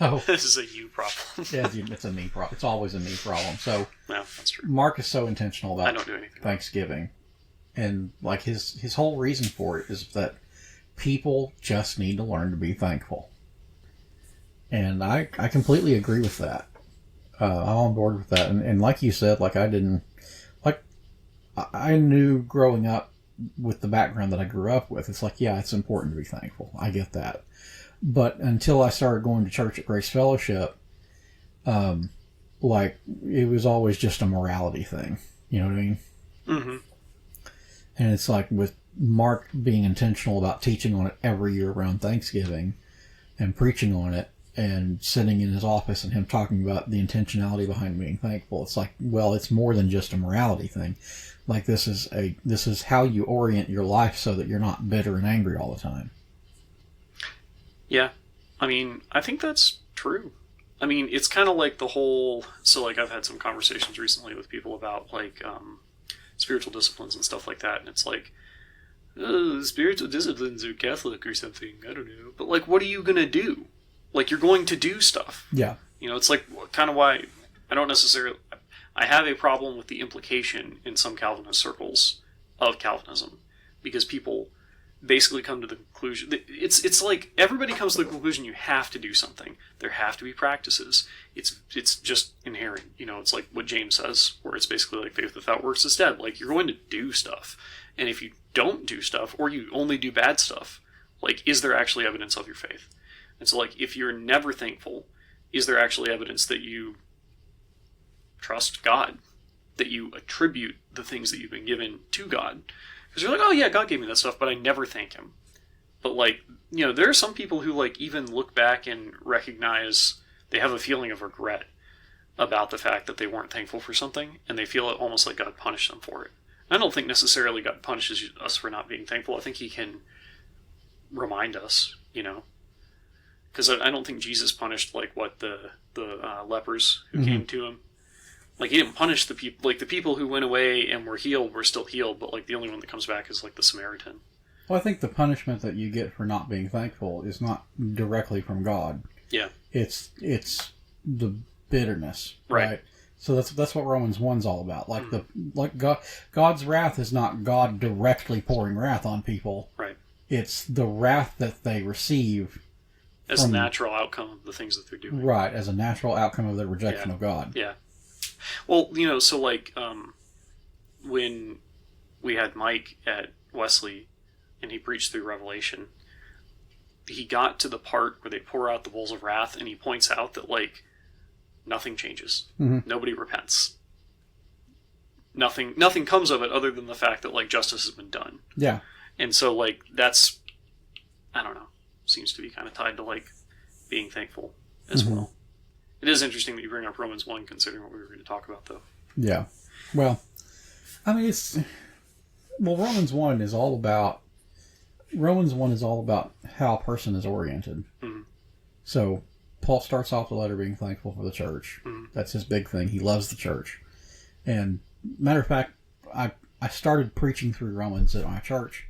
So This is a you problem. yeah, it's a me problem. It's always a me problem. So No, that's true. Mark is so intentional I about don't do anything. Thanksgiving, and like his whole reason for it is that people just need to learn to be thankful, and I completely agree with that. I'm on board with that, and like you said, like I knew growing up with the background that I grew up with, it's like, yeah, it's important to be thankful. I get that. But until I started going to church at Grace Fellowship, like, it was always just a morality thing. You know what I mean? Mm-hmm. And it's like with Mark being intentional about teaching on it every year around Thanksgiving and preaching on it and sitting in his office and him talking about the intentionality behind being thankful. It's like, well, it's more than just a morality thing. Like, this is how you orient your life so that you're not bitter and angry all the time. Yeah. I mean, I think that's true. I mean, it's kind of like the whole... So, like, I've had some conversations recently with people about, like, spiritual disciplines and stuff like that, and it's like, spiritual disciplines are Catholic or something, I don't know. But, like, what are you going to do? Like, you're going to do stuff. Yeah. You know, it's like kind of why I don't necessarily... I have a problem with the implication in some Calvinist circles of Calvinism, because people basically come to the conclusion... It's like everybody comes to the conclusion you have to do something. There have to be practices. It's just inherent. You know, it's like what James says, where it's basically like faith without works is dead. Like, you're going to do stuff. And if you don't do stuff, or you only do bad stuff, like, is there actually evidence of your faith? And so, like, if you're never thankful, is there actually evidence that you trust God? That you attribute the things that you've been given to God? Because you're like, oh yeah, God gave me that stuff, but I never thank Him. But, like, you know, there are some people who, like, even look back and recognize they have a feeling of regret about the fact that they weren't thankful for something, and they feel almost like God punished them for it. I don't think necessarily God punishes us for not being thankful. I think He can remind us, you know. Because I don't think Jesus punished, like, what, the lepers who came to Him. Like, He didn't punish the people. Like, the people who went away and were healed were still healed, but, like, the only one that comes back is, like, the Samaritan. Well, I think the punishment that you get for not being thankful is not directly from God. Yeah. It's the bitterness, right? So that's what Romans 1's all about. Like God's wrath is not God directly pouring wrath on people. Right. It's the wrath that they receive as a natural outcome of the things that they're doing. Right, as a natural outcome of their rejection of God. Yeah. Well, you know, so, like, when we had Mike at Wesley and he preached through Revelation, he got to the part where they pour out the bowls of wrath, and he points out that, like, nothing changes. Mm-hmm. Nobody repents. Nothing comes of it other than the fact that, like, justice has been done. Yeah. And so, like, that's, I don't know, seems to be kind of tied to, like, being thankful as well. It is interesting that you bring up Romans 1, considering what we were going to talk about, though. Yeah. Well, I mean, Romans 1 is all about how a person is oriented. Mm-hmm. So, Paul starts off the letter being thankful for the church. Mm-hmm. That's his big thing. He loves the church. And, matter of fact, I started preaching through Romans at my church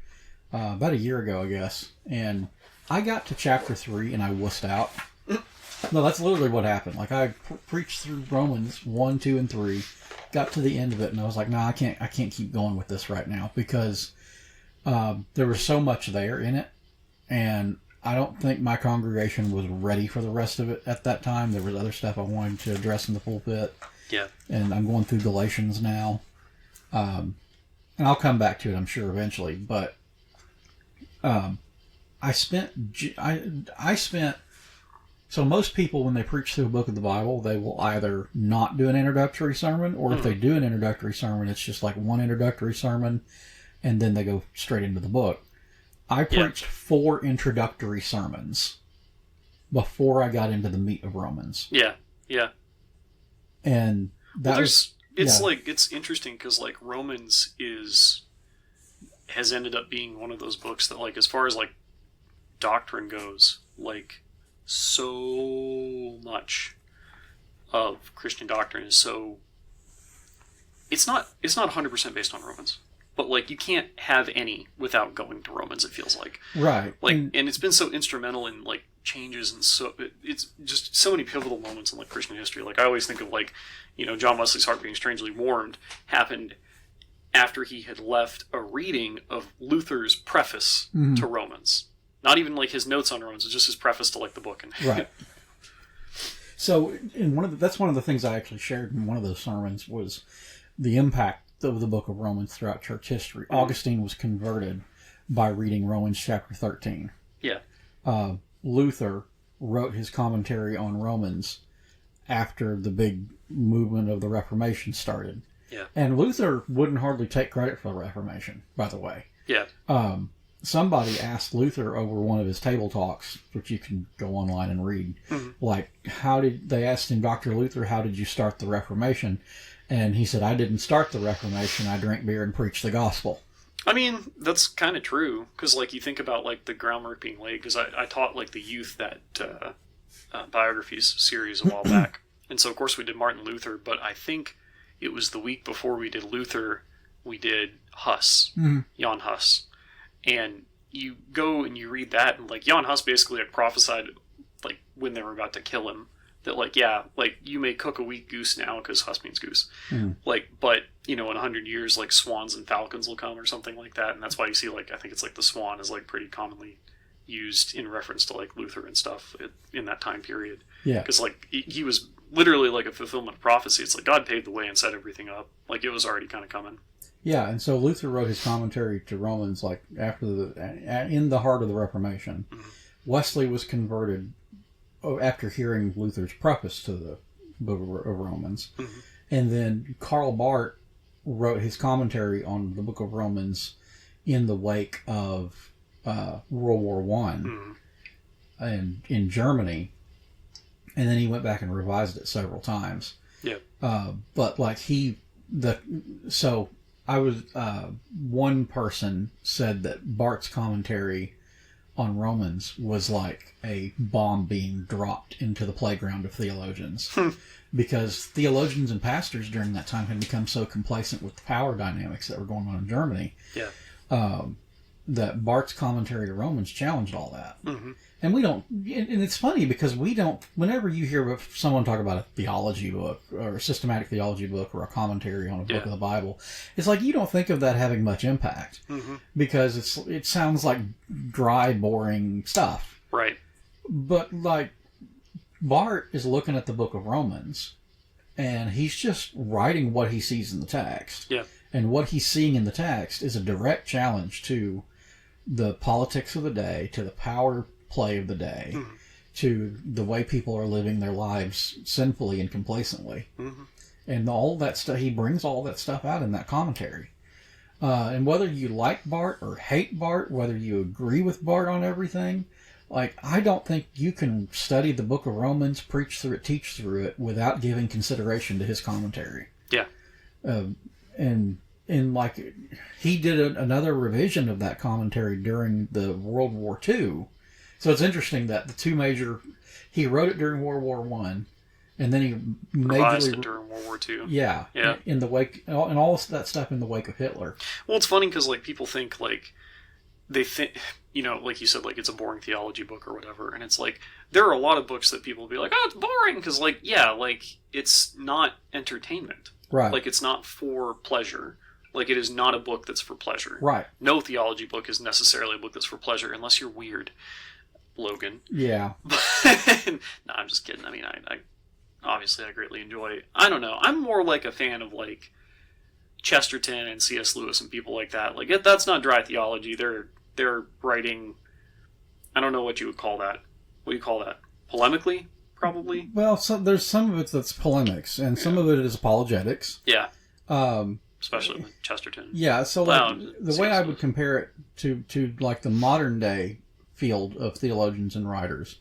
about a year ago, I guess. And I got to chapter 3 and I wussed out. No, that's literally what happened. Like, I preached through Romans 1, 2, and 3, got to the end of it, and I was like, no, I can't keep going with this right now, because there was so much there in it, and I don't think my congregation was ready for the rest of it at that time. There was other stuff I wanted to address in the pulpit. Yeah. And I'm going through Galatians now. And I'll come back to it, I'm sure, eventually, but I spent... So most people, when they preach through a book of the Bible, they will either not do an introductory sermon, or if they do an introductory sermon, it's just like one introductory sermon, and then they go straight into the book. I preached 4 introductory sermons before I got into the meat of Romans. Yeah, yeah. And that it's interesting because, like, Romans has ended up being one of those books that, like, as far as, like, doctrine goes, like, so much of Christian doctrine is so... It's not 100% based on Romans. But, like, you can't have any without going to Romans, it feels like. Right. Like, and it's been so instrumental in, like, changes, and it's just so many pivotal moments in like Christian history. Like I always think of like, John Wesley's heart being strangely warmed happened after he had left a reading of Luther's preface to Romans. Not even like his notes on Romans, it's just his preface to like the book. Right. So, that's one of the things I actually shared in one of those sermons was the impact of the book of Romans throughout church history. Augustine was converted by reading Romans chapter 13. Yeah. Luther wrote his commentary on Romans after the big movement of the Reformation started. Yeah. And Luther wouldn't hardly take credit for the Reformation, by the way. Yeah. Somebody asked Luther over one of his table talks, which you can go online and read, they asked him, Dr. Luther, how did you start the Reformation? And he said, I didn't start the Reformation, I drank beer and preached the gospel. I mean, that's kind of true, because like you think about like the groundwork being laid, because I taught like the youth that biographies series a while back, and so of course we did Martin Luther, but I think it was the week before we did Luther, we did Huss, Jan Hus. And you go and you read that, and like Jan Hus basically like prophesied, like when they were about to kill him, that like you may cook a weak goose now because Hus means goose, but in 100 years like swans and falcons will come or something like that, and that's why you see like I think it's like the swan is like pretty commonly used in reference to like Luther and stuff in that time period. Yeah, because like he was literally like a fulfillment of prophecy. It's like God paved the way and set everything up, like it was already kind of coming. Yeah, and so Luther wrote his commentary to Romans like in the heart of the Reformation. Wesley was converted after hearing Luther's preface to the book of Romans. And then Karl Barth wrote his commentary on the book of Romans in the wake of World War One and in Germany. And then he went back and revised it several times. Yeah. But like one person said that Barth's commentary on Romans was like a bomb being dropped into the playground of theologians. Because theologians and pastors during that time had become so complacent with the power dynamics that were going on in Germany. Yeah. That Barth's commentary to Romans challenged all that. And we don't, and it's funny because we don't, whenever you hear someone talk about a theology book or a systematic theology book or a commentary on a book of the Bible, it's like you don't think of that having much impact because it sounds like dry, boring stuff. Right. But like Barth is looking at the book of Romans and he's just writing what he sees in the text. Yeah. And what he's seeing in the text is a direct challenge to the politics of the day, to the power play of the day, to the way people are living their lives sinfully and complacently. And all that stuff, he brings all that stuff out in that commentary. And whether you like Barth or hate Barth, whether you agree with Barth on everything, like, I don't think you can study the book of Romans, preach through it, teach through it, without giving consideration to his commentary. Yeah. And like, he did another revision of that commentary during the World War II. So it's interesting that the two major, he wrote it during World War I, and then he revised it during World War II. Yeah. Yeah. In the wake, and all that stuff in the wake of Hitler. Well, it's funny because like people think like, they think, like you said, like it's a boring theology book or whatever, and it's like, there are a lot of books that people will be like, oh, it's boring, because like, yeah, like, it's not entertainment. Right. Like, it's not for pleasure. Like, it is not a book that's for pleasure. Right. No theology book is necessarily a book that's for pleasure, unless you're weird, Logan. Yeah. No, I'm just kidding. I mean, I obviously I greatly enjoy, I don't know, I'm more like a fan of like Chesterton and C.S. Lewis and people like that. Like, that's not dry theology. They're writing, I don't know what you would call that. What do you call that? Polemically, probably? Well, so there's some of it that's polemics, and some of it is apologetics. Yeah. Especially with Chesterton. Yeah, so like, the way I would compare it to like the modern day field of theologians and writers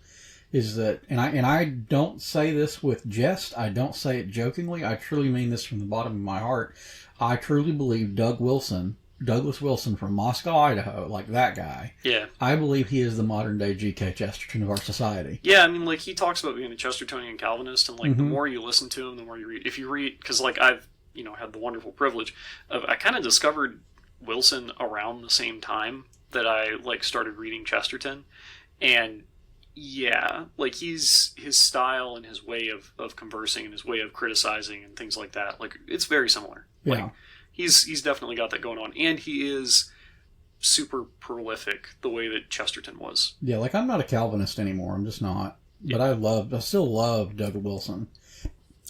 is that, and I don't say this with jest, I don't say it jokingly, I truly mean this from the bottom of my heart. I truly believe Douglas Wilson from Moscow, Idaho, like that guy. Yeah. I believe he is the modern day G.K. Chesterton of our society. Yeah, I mean, like, he talks about being a Chestertonian Calvinist, and like, the more you listen to him, the more you read. If you read, because like, I've, had the wonderful privilege of, I kind of discovered Wilson around the same time that I, like, started reading Chesterton, and Yeah, like his style and his way of conversing and his way of criticizing and things like that, like it's very similar. Yeah. Like he's definitely got that going on, and he is super prolific the way that Chesterton was. Yeah, like I'm not a Calvinist anymore. I'm just not. Yeah. But I still love Doug Wilson.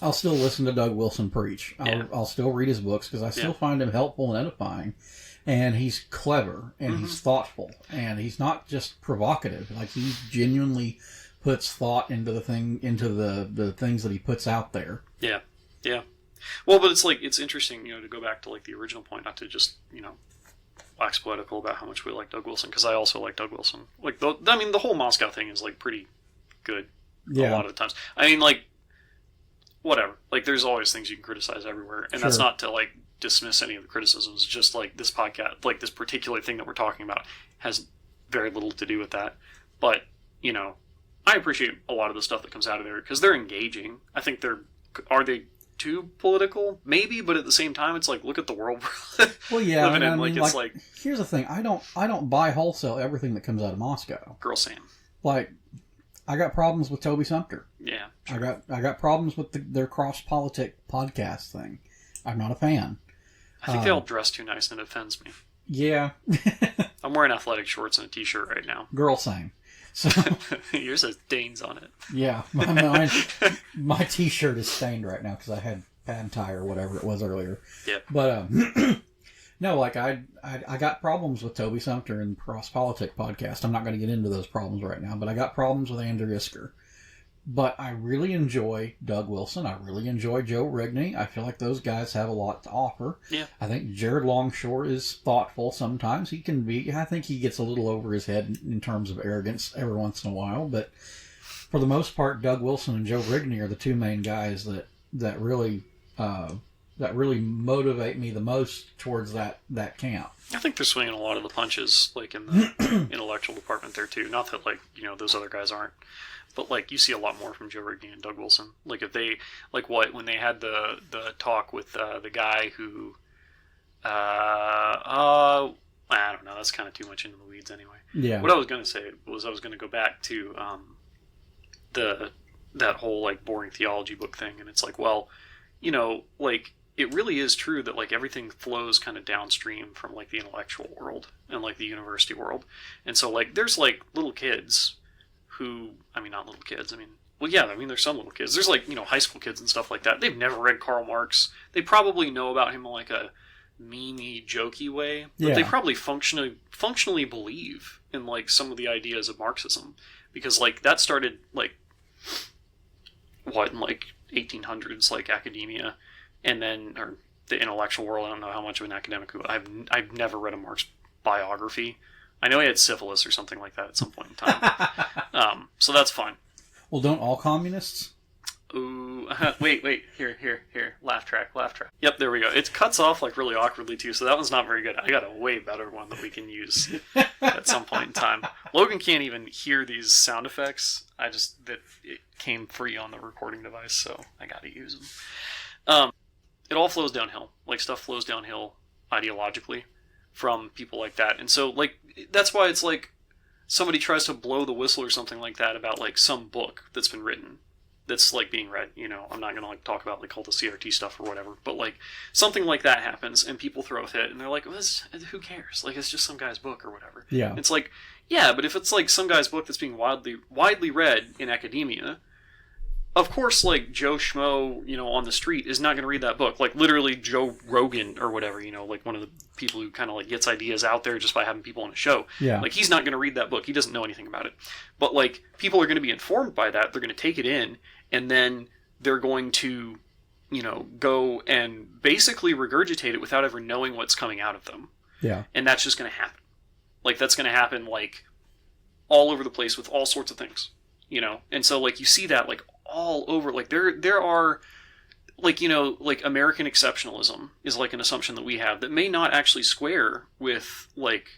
I'll still listen to Doug Wilson preach. I'll still read his books because I still find him helpful and edifying. And he's clever, and he's thoughtful, and he's not just provocative. Like, he genuinely puts thought into the things that he puts out there. Yeah, yeah. Well, but it's like, it's interesting, to go back to like the original point, not to just, wax poetical about how much we like Doug Wilson, because I also like Doug Wilson. Like, the whole Moscow thing is like pretty good a lot of the times. I mean, like, whatever. Like, there's always things you can criticize everywhere, and that's not to like dismiss any of the criticisms. Just like this podcast, like this particular thing that we're talking about, has very little to do with that. But I appreciate a lot of the stuff that comes out of there because they're engaging. I think are they too political? Maybe, but at the same time, it's like, look at the world well, yeah, living in. Like, it's like, here's the thing: I don't buy wholesale everything that comes out of Moscow. Girl Sam. Like, I got problems with Toby Sumter. Yeah, sure. I got problems with their cross politic podcast thing. I'm not a fan. I think they all dress too nice and it offends me. Yeah. I'm wearing athletic shorts and a t-shirt right now. Girl same. So yours has stains on it. Yeah. My t-shirt is stained right now because I had pad tie or whatever it was earlier. Yeah. But no, like I got problems with Toby Sumter and Cross Politic podcast. I'm not going to get into those problems right now, but I got problems with Andrew Isker. But I really enjoy Doug Wilson. I really enjoy Joe Rigney. I feel like those guys have a lot to offer. Yeah. I think Jared Longshore is thoughtful sometimes. He can be. I think he gets a little over his head in terms of arrogance every once in a while. But for the most part, Doug Wilson and Joe Rigney are the two main guys that really motivate me the most towards that camp. I think they're swinging a lot of the punches, like in the intellectual department there too. Not that like those other guys aren't. But, like, you see a lot more from Joe Rigney and Doug Wilson. Like, if they, like, when they had the talk with the guy who, I don't know, that's kind of too much into the weeds anyway. Yeah. What I was going to say was I was going to go back to that whole, like, boring theology book thing. And it's like, well, like, it really is true that, like, everything flows kind of downstream from, like, the intellectual world and, like, the university world. And so, like, there's, like, little kids who, I mean, not little kids, there's some little kids. There's, like, high school kids and stuff like that. They've never read Karl Marx. They probably know about him in, like, a memey, jokey way. But they probably functionally believe in, like, some of the ideas of Marxism. Because, like, that started, like, in, like, 1800s, like, academia. And then, or the intellectual world. I don't know how much of an academic, I've never read a Marx biography. I know he had syphilis or something like that at some point in time. So that's fine. Well, don't all communists? Ooh, wait, here. Laugh track. Yep, there we go. It cuts off like really awkwardly too, so that one's not very good. I got a way better one that we can use at some point in time. Logan can't even hear these sound effects. It came free on the recording device, so I got to use them. It all flows downhill. Like, stuff flows downhill ideologically from people like that. And so, like, that's why it's like somebody tries to blow the whistle or something like that about, like, some book that's been written that's, like, being read. I'm not going to, like, talk about, like, all the CRT stuff or whatever, but, like, something like that happens and people throw a fit and they're like, well, who cares? Like, it's just some guy's book or whatever. Yeah. It's like, yeah, but if it's, like, some guy's book that's being widely read in academia, of course, like, Joe Schmo, on the street is not going to read that book. Like, literally Joe Rogan or whatever, like one of the people who kind of, like, gets ideas out there just by having people on a show. Yeah. Like, he's not going to read that book. He doesn't know anything about it. But, like, people are going to be informed by that. They're going to take it in, and then they're going to, go and basically regurgitate it without ever knowing what's coming out of them. Yeah. And that's just going to happen. Like, that's going to happen, like, all over the place with all sorts of things, And so, like, you see that, like, all over. Like, there are, like, like, American exceptionalism is, like, an assumption that we have that may not actually square with, like,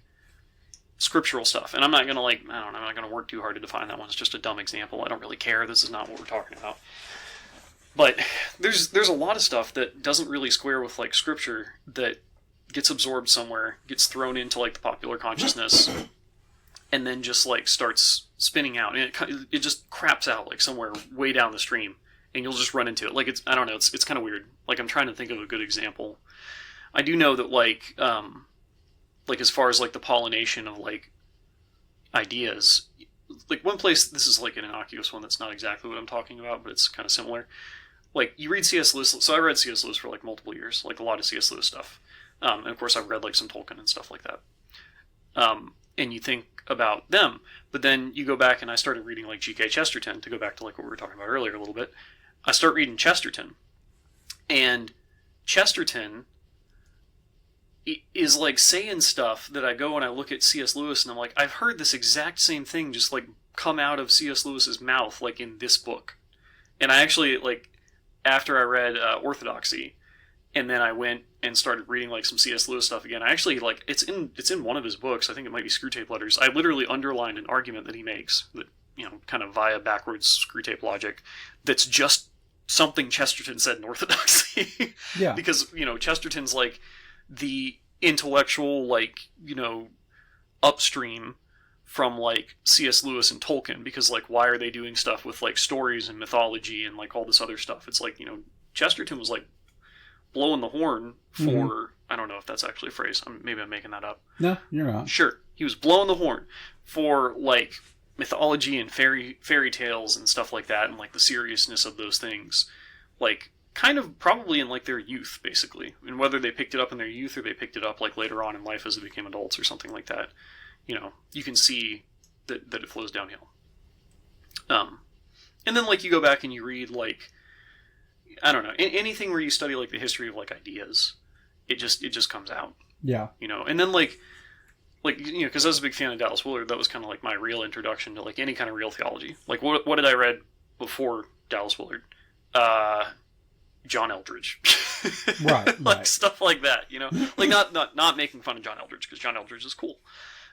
scriptural stuff. And I'm not gonna, like, I'm not gonna work too hard to define that one. It's just a dumb example. I don't really care. This is not what we're talking about. But there's a lot of stuff that doesn't really square with, like, scripture that gets absorbed somewhere, gets thrown into, like, the popular consciousness, and then just like starts spinning out, and it just craps out like somewhere way down the stream, and you'll just run into it. Like I don't know, it's kind of weird. Like I'm trying to think of a good example. I do know that like as far as like the pollination of like ideas, like one place, this is like an innocuous one that's not exactly what I'm talking about, but it's kind of similar. Like you read C.S. Lewis, so I read C.S. Lewis for like multiple years, like a lot of C.S. Lewis stuff, and of course I've read like some Tolkien and stuff like that. And you think about them, but then you go back, and I started reading like G.K. Chesterton, to go back to like what we were talking about earlier a little bit. I start reading Chesterton, and Chesterton is like saying stuff that I go and I look at C.S. Lewis and I'm like, I've heard this exact same thing just like come out of C.S. Lewis's mouth, like in this book. And I actually, like, after I read Orthodoxy, and then I went and started reading like some C.S. Lewis stuff again, I actually, like, it's in one of his books. I think it might be Screwtape Letters. I literally underlined an argument that he makes that, you know, kind of via backwards Screwtape logic, that's just something Chesterton said in Orthodoxy. Yeah. Because, you know, Chesterton's like the intellectual, like, you know, upstream from like C.S. Lewis and Tolkien, because like why are they doing stuff with like stories and mythology and like all this other stuff? It's like, you know, Chesterton was like blowing the horn for, I don't know if that's actually a phrase, maybe I'm making that up. No, you're not. Sure, he was blowing the horn for like mythology and fairy tales and stuff like that, and like the seriousness of those things, like kind of probably in like their youth, basically, and whether they picked it up in their youth or they picked it up like later on in life as they became adults or something like that, you know, you can see that it flows downhill. And then like you go back and you read like, I don't know, anything where you study like the history of like ideas, it just comes out. Yeah. You know, and then like you know, because I was a big fan of Dallas Willard, that was kind of like my real introduction to like any kind of real theology. Like what did I read before Dallas Willard? John Eldridge. Right. Like right. stuff like that, you know, like not making fun of John Eldridge, because John Eldridge is cool.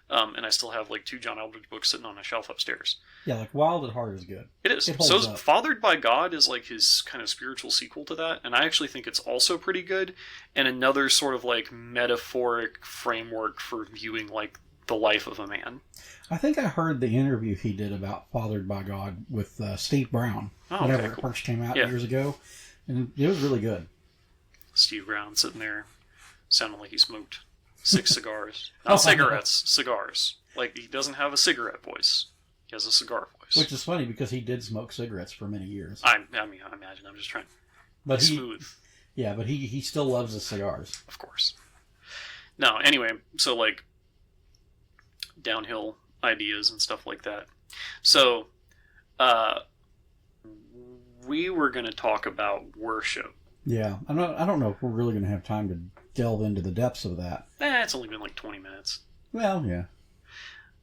And I still have like 2 John Eldridge books sitting on a shelf upstairs. Yeah, like Wild at Heart is good. It is. It So holds up. Fathered by God is like his kind of spiritual sequel to that, and I actually think it's also pretty good, and another sort of like metaphoric framework for viewing like the life of a man. I think I heard the interview he did about Fathered by God with Steve Brown, whenever it first came out years ago, and it was really good. Steve Brown sitting there sounding like he smoked 6 cigars. Not cigarettes, cigars. Like, he doesn't have a cigarette voice. He has a cigar voice. Which is funny, because he did smoke cigarettes for many years. I mean, I imagine. I'm just trying to be smooth. Yeah, but he still loves his cigars. Of course. No, anyway, so, like, downhill ideas and stuff like that. So, we were going to talk about worship. Yeah, I don't know if we're really going to have time to delve into the depths of that. It's only been like 20 minutes. Well, yeah.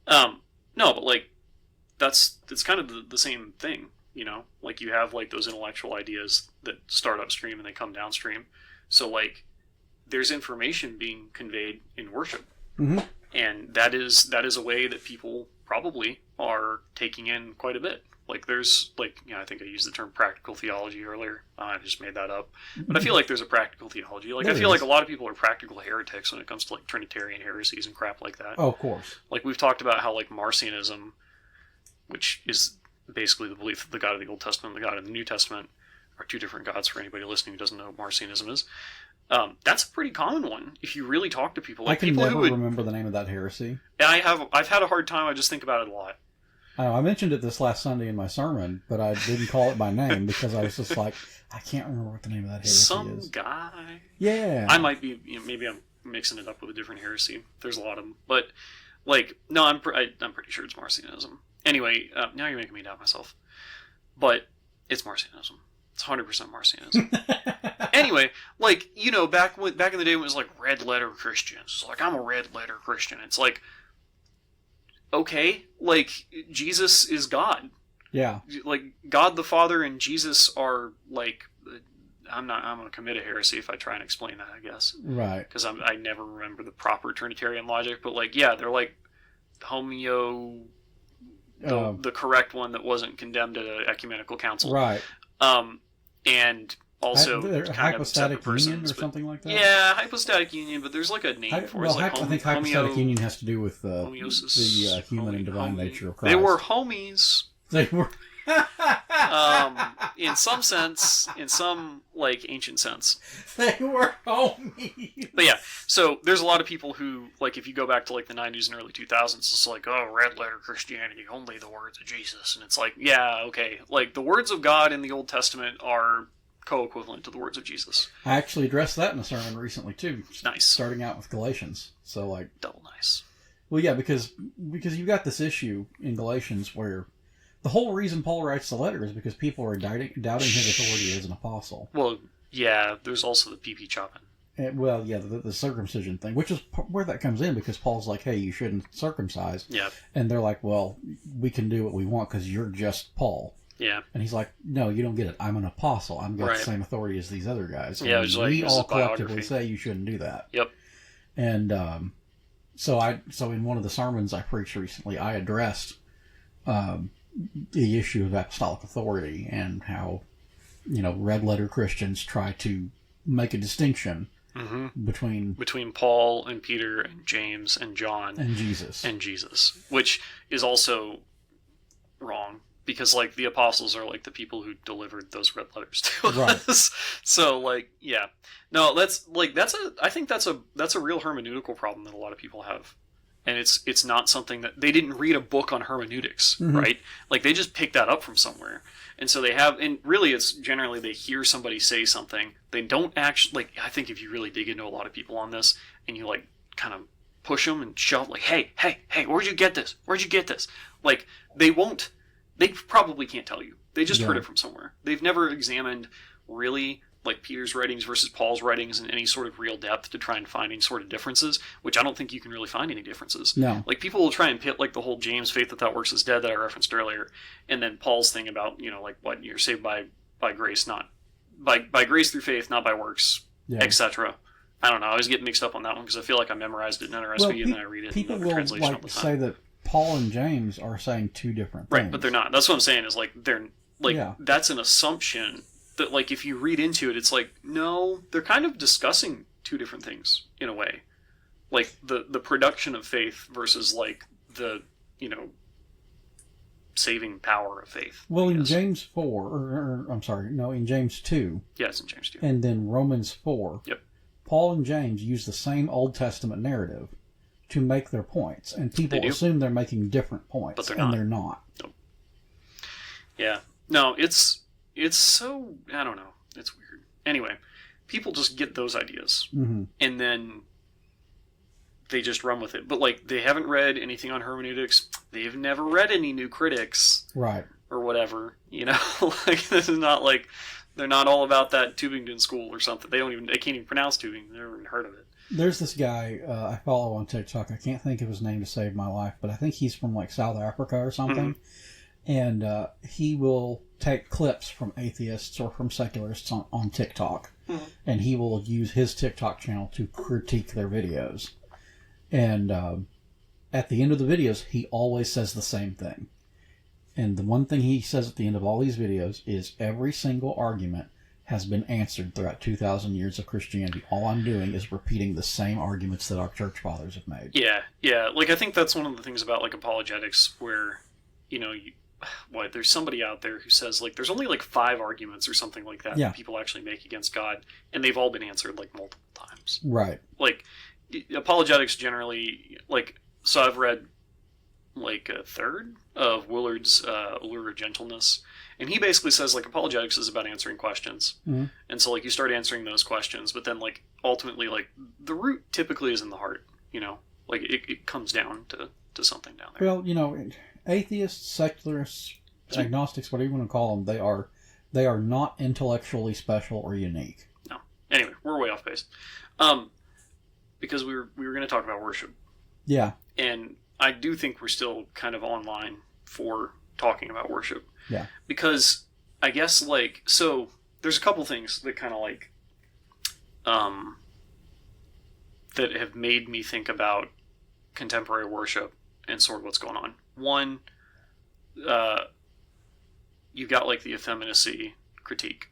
No, but like it's kind of the same thing, you know. Like you have like those intellectual ideas that start upstream and they come downstream. So like there's information being conveyed in worship, and that is a way that people probably are taking in quite a bit. Like there's like, you know, I think I used the term practical theology earlier. I just made that up. But I feel like there's a practical theology. Like I feel like a lot of people are practical heretics when it comes to like Trinitarian heresies and crap like that. Oh, of course. Like we've talked about how like Marcionism, which is basically the belief that the God of the Old Testament and the God of the New Testament are 2 different gods, for anybody listening who doesn't know what Marcionism is. That's a pretty common one. If you really talk to people, like I can people never remember the name of that heresy. I've had a hard time. I just think about it a lot. I mentioned it this last Sunday in my sermon, but I didn't call it by name because I was just like, I can't remember what the name of that heresy is. Some guy. Yeah. I might be, you know, maybe I'm mixing it up with a different heresy. There's a lot of them. But, like, no, I'm pretty sure it's Marcionism. Anyway, now you're making me doubt myself. But it's Marcionism. It's 100% Marcionism. Anyway, like, you know, back in the day when it was like red letter Christians. It's like, I'm a red letter Christian. It's like, okay, like, Jesus is God. Yeah. Like, God the Father and Jesus are, like, I'm going to commit a heresy if I try and explain that, I guess. Right. Because I never remember the proper Trinitarian logic, but, like, yeah, they're, like, homeo, the correct one that wasn't condemned at an ecumenical council. Right. And also kind of hypostatic separate union persons, or something like that. Yeah, hypostatic union, but there's like a name for it. I think hypostatic union has to do with the human and divine nature of Christ. They were homies. They were. In some sense, in some like ancient sense, they were homies. But yeah, so there's a lot of people who, like, if you go back to like the 90s and early 2000s, it's like, oh, red letter Christianity, only the words of Jesus, and it's like, yeah, okay, like the words of God in the Old Testament are co-equivalent to the words of Jesus. I actually addressed that in a sermon recently too. Nice. Starting out with Galatians, so like double nice. Well, yeah, because you've got this issue in Galatians where the whole reason Paul writes the letter is because people are doubting his authority as an apostle. Well, yeah, there's also the pee-pee chopping. Well, yeah, the circumcision thing, which is where that comes in, because Paul's like, hey, you shouldn't circumcise. Yeah. And they're like, well, we can do what we want because you're just Paul. Yeah. And he's like, no, you don't get it. I'm an apostle. I've got the same authority as these other guys. Yeah, it's like, we all collectively say you shouldn't do that. Yep. And so in one of the sermons I preached recently, I addressed the issue of apostolic authority and how, red letter Christians try to make a distinction between Paul and Peter and James and John and Jesus, which is also wrong, because like the apostles are like the people who delivered those red letters to us. So like, yeah, no, I think that's a real hermeneutical problem that a lot of people have. And it's not something that they didn't read a book on hermeneutics, right? Like they just picked that up from somewhere. And so they have, and really it's generally they hear somebody say something. They don't actually, like, I think if you really dig into a lot of people on this and you like kind of push them and shove, like, hey, where'd you get this? Like they probably can't tell you. They just heard it from somewhere. They've never examined really like Peter's writings versus Paul's writings in any sort of real depth to try and find any sort of differences, which I don't think you can really find any differences. No. Like people will try and pit like the whole James faith without works is dead that I referenced earlier, and then Paul's thing about, like what you're saved by grace, not by grace through faith, not by works, etc. I don't know. I always get mixed up on that one because I feel like I memorized it in NRSV and then I read it in the translation all the time. People will say that Paul and James are saying two different things. Right, but they're not. That's what I'm saying is like they're like that's an assumption. That, like, if you read into it, it's like, no, they're kind of discussing two different things, in a way. Like, the production of faith versus, like, the, saving power of faith. Well, in James 4, in James 2. Yeah, it's in James 2. And then Romans 4. Yep. Paul and James use the same Old Testament narrative to make their points. And people assume they're making different points. But they're not. Nope. Yeah. No, it's so, I don't know. It's weird. Anyway, people just get those ideas. And then they just run with it. But, like, they haven't read anything on hermeneutics. They've never read any new critics. Right. Or whatever. Like, this is not like, they're not all about that Tübingen school or something. They can't even pronounce Tübingen. They've never even heard of it. There's this guy I follow on TikTok. I can't think of his name to save my life, but I think he's from, like, South Africa or something. And he will take clips from atheists or from secularists on TikTok. And he will use his TikTok channel to critique their videos. And at the end of the videos, he always says the same thing. And the one thing he says at the end of all these videos is every single argument has been answered throughout 2,000 years of Christianity. All I'm doing is repeating the same arguments that our church fathers have made. Yeah. Like, I think that's one of the things about, like, apologetics where, there's somebody out there who says, like, there's only, like, 5 arguments or something like that that people actually make against God, and they've all been answered, like, multiple times. Right. Like, apologetics generally, like, so I've read, like, a third of Willard's Allure of Gentleness, and he basically says, like, apologetics is about answering questions. And so, like, you start answering those questions, but then, like, ultimately, like, the root typically is in the heart, Like, it comes down to something down there. Well, atheists, secularists, agnostics, whatever you want to call them, they are not intellectually special or unique. No. Anyway, we're way off base. Because we were going to talk about worship. Yeah. And I do think we're still kind of online for talking about worship. Yeah. Because I guess, like, so there's a couple things that kind of, like, that have made me think about contemporary worship and sort of what's going on. One, you've got, like, the effeminacy critique,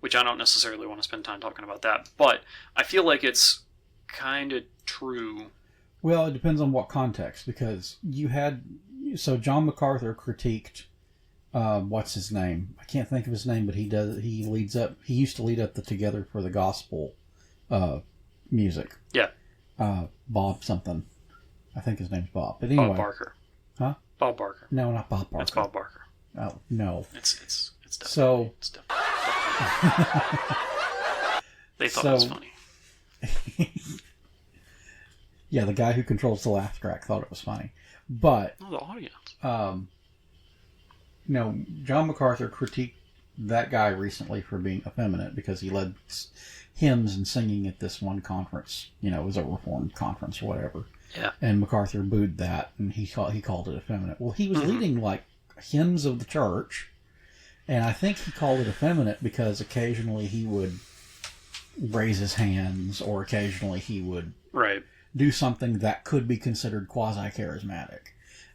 which I don't necessarily want to spend time talking about that, but I feel like it's kind of true. Well, it depends on what context, because so John MacArthur critiqued, what's his name? I can't think of his name, but he used to lead up the Together for the Gospel music. Yeah. Bob something. I think his name's Bob. But anyway. Bob Barker. Huh? Bob Barker. No, not Bob Barker. It's Bob Barker. Oh, no. It's definitely. So. It's definitely. They thought it was funny. Yeah, the guy who controls the laugh track thought it was funny. But. Oh, the audience. John MacArthur critiqued that guy recently for being effeminate because he led hymns and singing at this one conference. It was a Reformed conference or whatever. Yeah. And MacArthur booed that, and he called it effeminate. Well, he was leading like hymns of the church, and I think he called it effeminate because occasionally he would raise his hands, or occasionally he would do something that could be considered quasi-charismatic.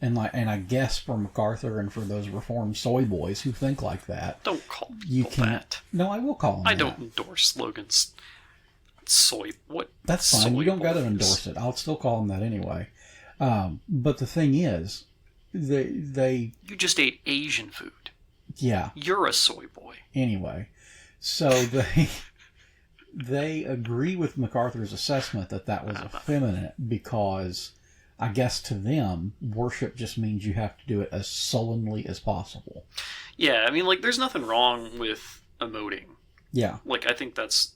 And I guess for MacArthur and for those Reformed soy boys who think like that, don't call people that. No, I will call them. I don't endorse slogans. Soy. What? That's fine. You don't got to endorse it. I'll still call them that anyway. But the thing is, they you just ate Asian food. Yeah. You're a soy boy. Anyway, so they agree with MacArthur's assessment that was effeminate because, I guess to them, worship just means you have to do it as sullenly as possible. Yeah, I mean, like, there's nothing wrong with emoting. Yeah. Like, I think that's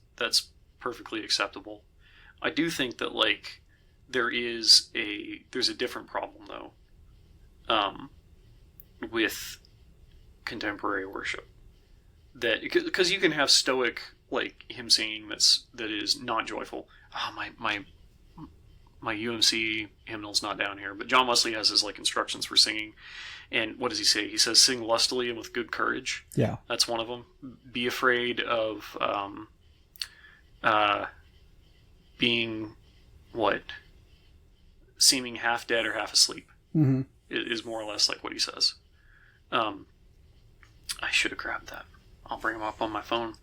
perfectly acceptable. I do think that, like, there's a different problem, though, with contemporary worship. That, because you can have stoic, like, hymn singing that is not joyful. My UMC hymnal's not down here, but John Wesley has his, like, instructions for singing. And what does he say? He says, sing lustily and with good courage. Yeah. That's one of them. Be afraid of being, seeming half dead or half asleep. Mm-hmm. Is more or less like what he says. I should have grabbed that. I'll bring him up on my phone.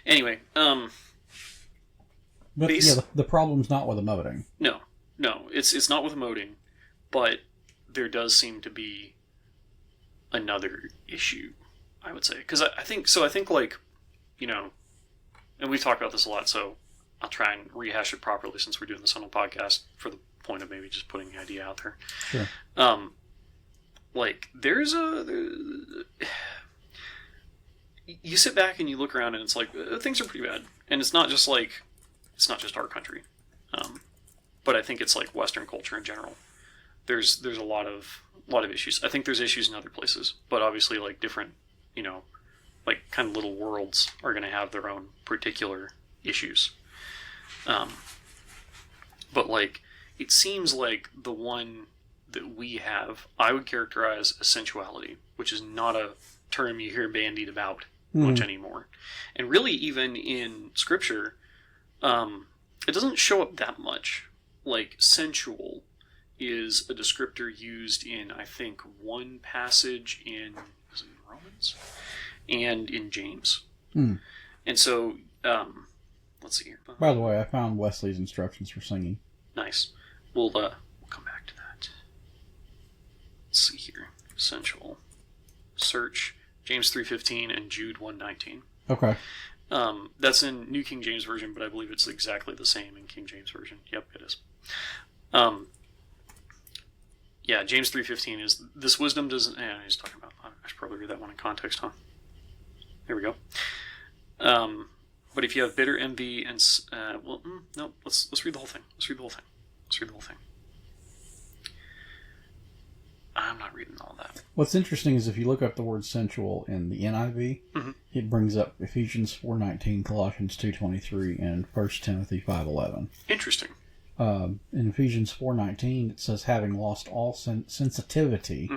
Anyway, but the problem's not with emoting. No, it's not with emoting, but there does seem to be another issue, I would say, because I think like, and we've talked about this a lot, so I'll try and rehash it properly since we're doing this on a podcast for the point of maybe just putting the idea out there. Sure. Like, you sit back and you look around and it's like, things are pretty bad. And it's not just our country. But I think it's like Western culture in general. There's a lot of issues. I think there's issues in other places, but obviously, like, different, like, kind of little worlds are going to have their own particular issues. But, like, it seems like the one that we have, I would characterize as sensuality, which is not a term you hear bandied about much anymore. And really, even in Scripture, it doesn't show up that much. Like, sensual is a descriptor used in, I think, one passage in Romans and in James. And so, let's see here. By the way, I found Wesley's instructions for singing. Nice. We'll come back to that. Let's see here. Sensual. Search James 3:15 and Jude 1:19. Okay. That's in New King James Version, but I believe it's exactly the same in King James Version. Yep, it is. Yeah, James 3:15 is, this wisdom doesn't... he's talking about... I should probably read that one in context, huh? There we go. But if you have bitter envy and... no, let's read the whole thing. Let's read the whole thing. I'm not reading all that. What's interesting is if you look up the word sensual in the NIV, it brings up Ephesians 4:19, Colossians 2:23, and 1 Timothy 5:11. Interesting. In Ephesians 4:19, it says, having lost all sensitivity,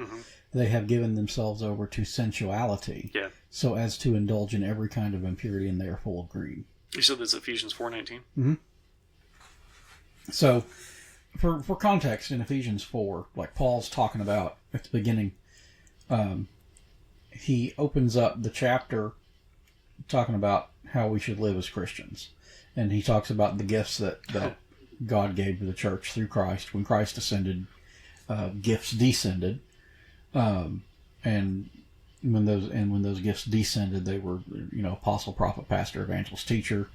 they have given themselves over to sensuality, so as to indulge in every kind of impurity, and they are full of greed. You said that's Ephesians 4:19? Mm-hmm. So, for context, in Ephesians 4, like Paul's talking about at the beginning, he opens up the chapter talking about how we should live as Christians. And he talks about the gifts that God gave to the church through Christ. When Christ ascended, gifts descended. And when those gifts descended, they were, apostle, prophet, pastor, evangelist, teacher,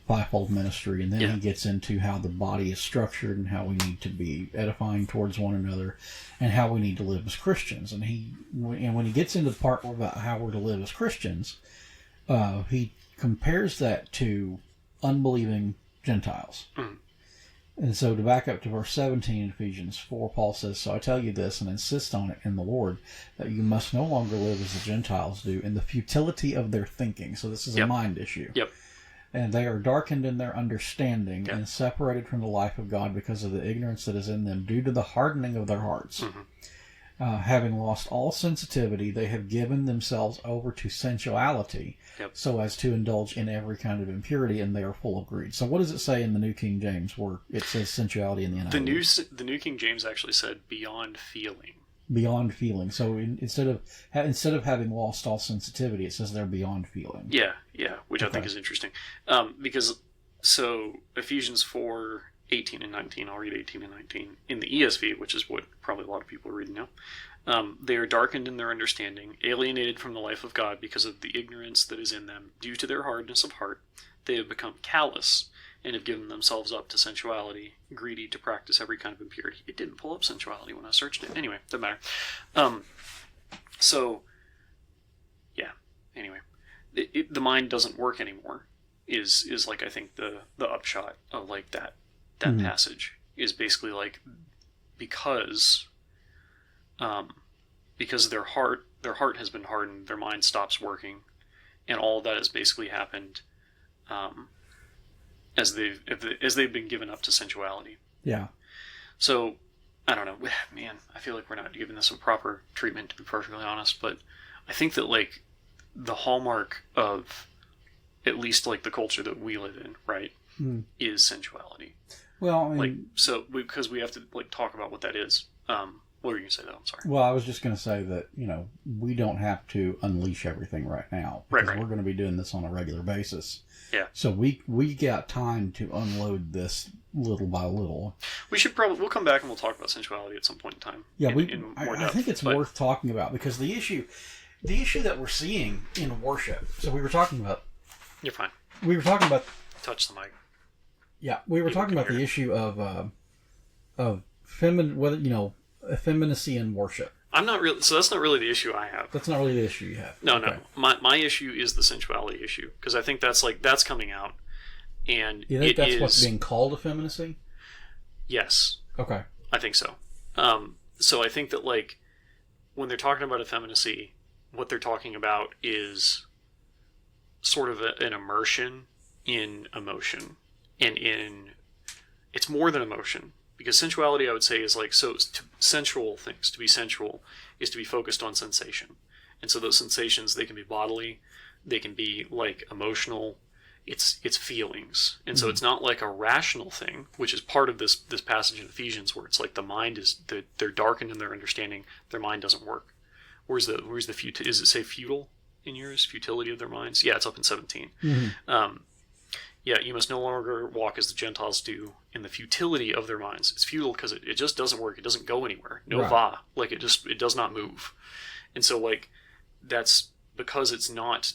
fivefold ministry. And then he gets into how the body is structured and how we need to be edifying towards one another and how we need to live as Christians. And when he gets into the part about how we're to live as Christians, he compares that to unbelieving Gentiles. Mm. And so to back up to verse 17 in Ephesians 4, Paul says, "So I tell you this and insist on it in the Lord, that you must no longer live as the Gentiles do in the futility of their thinking." So this is a mind issue. Yep. "And they are darkened in their understanding and separated from the life of God because of the ignorance that is in them due to the hardening of their hearts. Mm-hmm. Having lost all sensitivity, they have given themselves over to sensuality, so as to indulge in every kind of impurity, and they are full of greed." So what does it say in the New King James where it says sensuality in the NIV? The New King James actually said beyond feeling. Beyond feeling. So instead of having lost all sensitivity, it says they're beyond feeling. Yeah, which I think is interesting. Because Ephesians 4:18 and 19, I'll read 18 and 19 in the ESV, which is what probably a lot of people are reading now. "They are darkened in their understanding, alienated from the life of God because of the ignorance that is in them. Due to their hardness of heart, they have become callous and have given themselves up to sensuality, greedy to practice every kind of impurity." It didn't pull up sensuality when I searched it. Anyway, doesn't matter. Anyway. The mind doesn't work anymore is like, I think, the upshot of like that passage is basically like, because their heart has been hardened, their mind stops working, and all of that has basically happened as they've been given up to sensuality. Yeah. So I don't know, man. I feel like we're not giving this a proper treatment, to be perfectly honest. But I think that like the hallmark of at least like the culture that we live in, right, is sensuality. Well, I mean, because we have to like talk about what that is. What were you going to say, though? I'm sorry. Well, I was just going to say that, we don't have to unleash everything right now. Because we're going to be doing this on a regular basis. Yeah. So we got time to unload this little by little. We'll come back and we'll talk about sensuality at some point in time. Yeah, I think it's worth talking about, because the issue that we're seeing in worship. So we were talking about. You're fine. We were talking about. Touch the mic. Yeah, we were talking about the issue of effeminacy in worship. I'm not really. So that's not really the issue I have. That's not really the issue you have. No, okay. No. My issue is the sensuality issue, because I think that's coming out, and you think that's what's being called effeminacy? Yes. Okay. I think so. So I think that like when they're talking about effeminacy, what they're talking about is sort of an immersion in emotion, and it's more than emotion. Because sensuality, I would say, is like, sensual things. To be sensual is to be focused on sensation. And so those sensations, they can be bodily, they can be like emotional, it's feelings. And so it's not like a rational thing, which is part of this passage in Ephesians, where it's like the mind they're darkened in their understanding, their mind doesn't work. Where's the is it say futile in yours? Futility of their minds? Yeah, it's up in 17. Mm-hmm. Yeah, you must no longer walk as the Gentiles do in the futility of their minds. It's futile because it just doesn't work. It doesn't go anywhere. No va. Like it does not move. And so like that's because it's not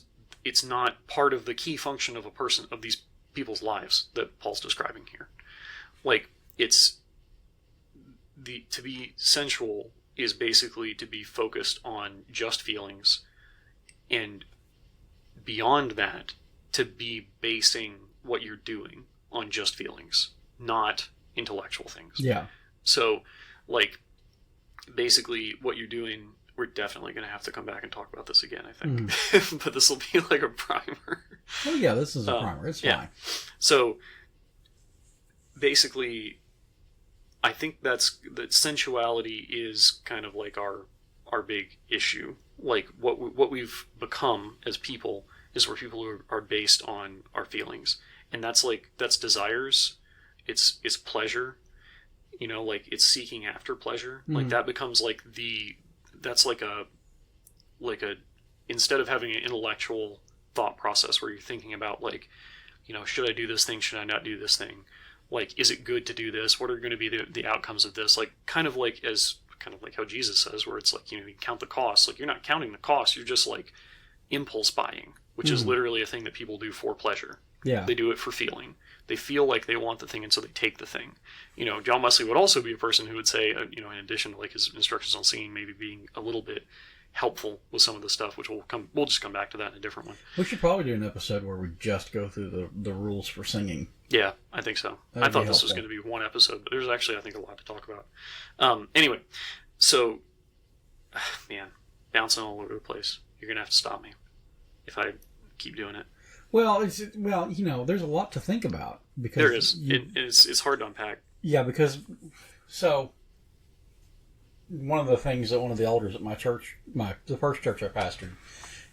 part of the key function of these people's lives that Paul's describing here. Like to be sensual is basically to be focused on just feelings, and beyond that, to be basing what you're doing on just feelings, not intellectual things. Yeah. So, like, basically what you're doing, we're definitely going to have to come back and talk about this again, I think. But this will be like a primer. Oh, yeah, this is a primer. It's fine. So, basically, I think that sensuality is kind of like our big issue. Like, what we've become as people is we're people who are based on our feelings. And that's desires, it's pleasure, like it's seeking after pleasure. Mm-hmm. Like that becomes like that's like a instead of having an intellectual thought process where you're thinking about like, should I do this thing? Should I not do this thing? Like, is it good to do this? What are going to be the outcomes of this? Like, kind of like how Jesus says, where it's like, you count the costs. Like, you're not counting the costs. You're just like impulse buying, which is literally a thing that people do for pleasure. Yeah. They do it for feeling. They feel like they want the thing, and so they take the thing. John Wesley would also be a person who would say, in addition to like his instructions on singing, maybe being a little bit helpful with some of the stuff, which we'll just come back to that in a different one. We should probably do an episode where we just go through the rules for singing. Yeah, I think so. I thought this was going to be one episode, but there's actually, I think, a lot to talk about. Anyway, so, man, bouncing all over the place. You're going to have to stop me if I keep doing it. Well, there's a lot to think about. Because there is. It's hard to unpack. Yeah, because, one of the things that one of the elders at my church, the first church I pastored,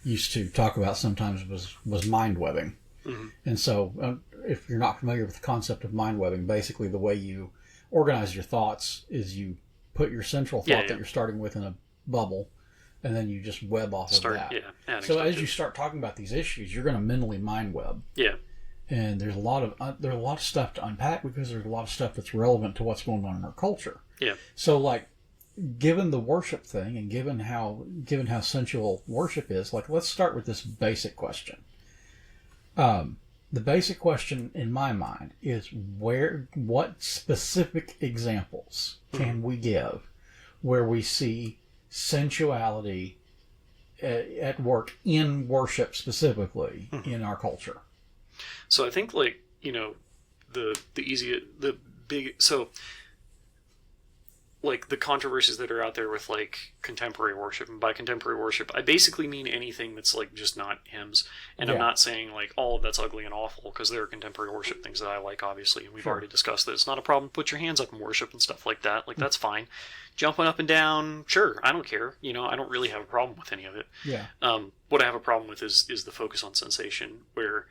used to talk about sometimes was mind webbing. Mm-hmm. And so, if you're not familiar with the concept of mind webbing, basically the way you organize your thoughts is you put your central thought that you're starting with in a bubble, and then you just web off of that. Yeah, so as you start talking about these issues, you're going to mentally mind web. Yeah. And there's a lot of stuff to unpack because there's a lot of stuff that's relevant to what's going on in our culture. Yeah. So like, given the worship thing and given how sensual worship is, like, let's start with this basic question. The basic question in my mind is what specific examples can we give where we see sensuality at work in worship specifically in our culture? So I think like, like the controversies that are out there with like contemporary worship, and by contemporary worship I basically mean anything that's like just not hymns, and I'm not saying like all of that's ugly and awful, because there are contemporary worship things that I like, obviously, and we've already discussed that it's not a problem. Put your hands up in worship and stuff like that, like that's fine. Jumping up and down, sure, I don't care, I don't really have a problem with any of it. What I have a problem with is the focus on sensation, where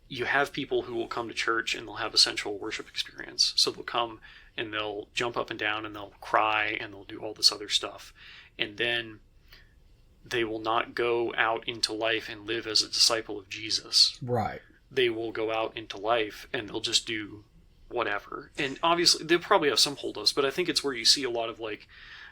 you have people who will come to church and they'll have a sensual worship experience. So they'll come and they'll jump up and down and they'll cry and they'll do all this other stuff. And then they will not go out into life and live as a disciple of Jesus. Right. They will go out into life and they'll just do whatever. And obviously they'll probably have some holdups, but I think it's where you see a lot of like,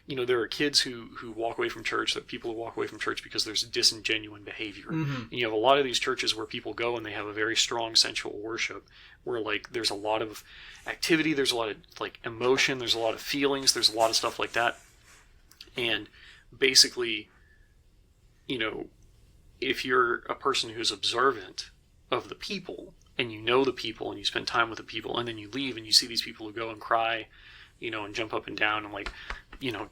there are kids who walk away from church, there are people who walk away from church because there's disingenuine behavior. Mm-hmm. And you have a lot of these churches where people go and they have a very strong sensual worship, where like there's a lot of activity, there's a lot of like emotion, there's a lot of feelings, there's a lot of stuff like that. And basically, if you're a person who's observant of the people, and the people, and you spend time with the people, and then you leave and you see these people who go and cry, and jump up and down and like,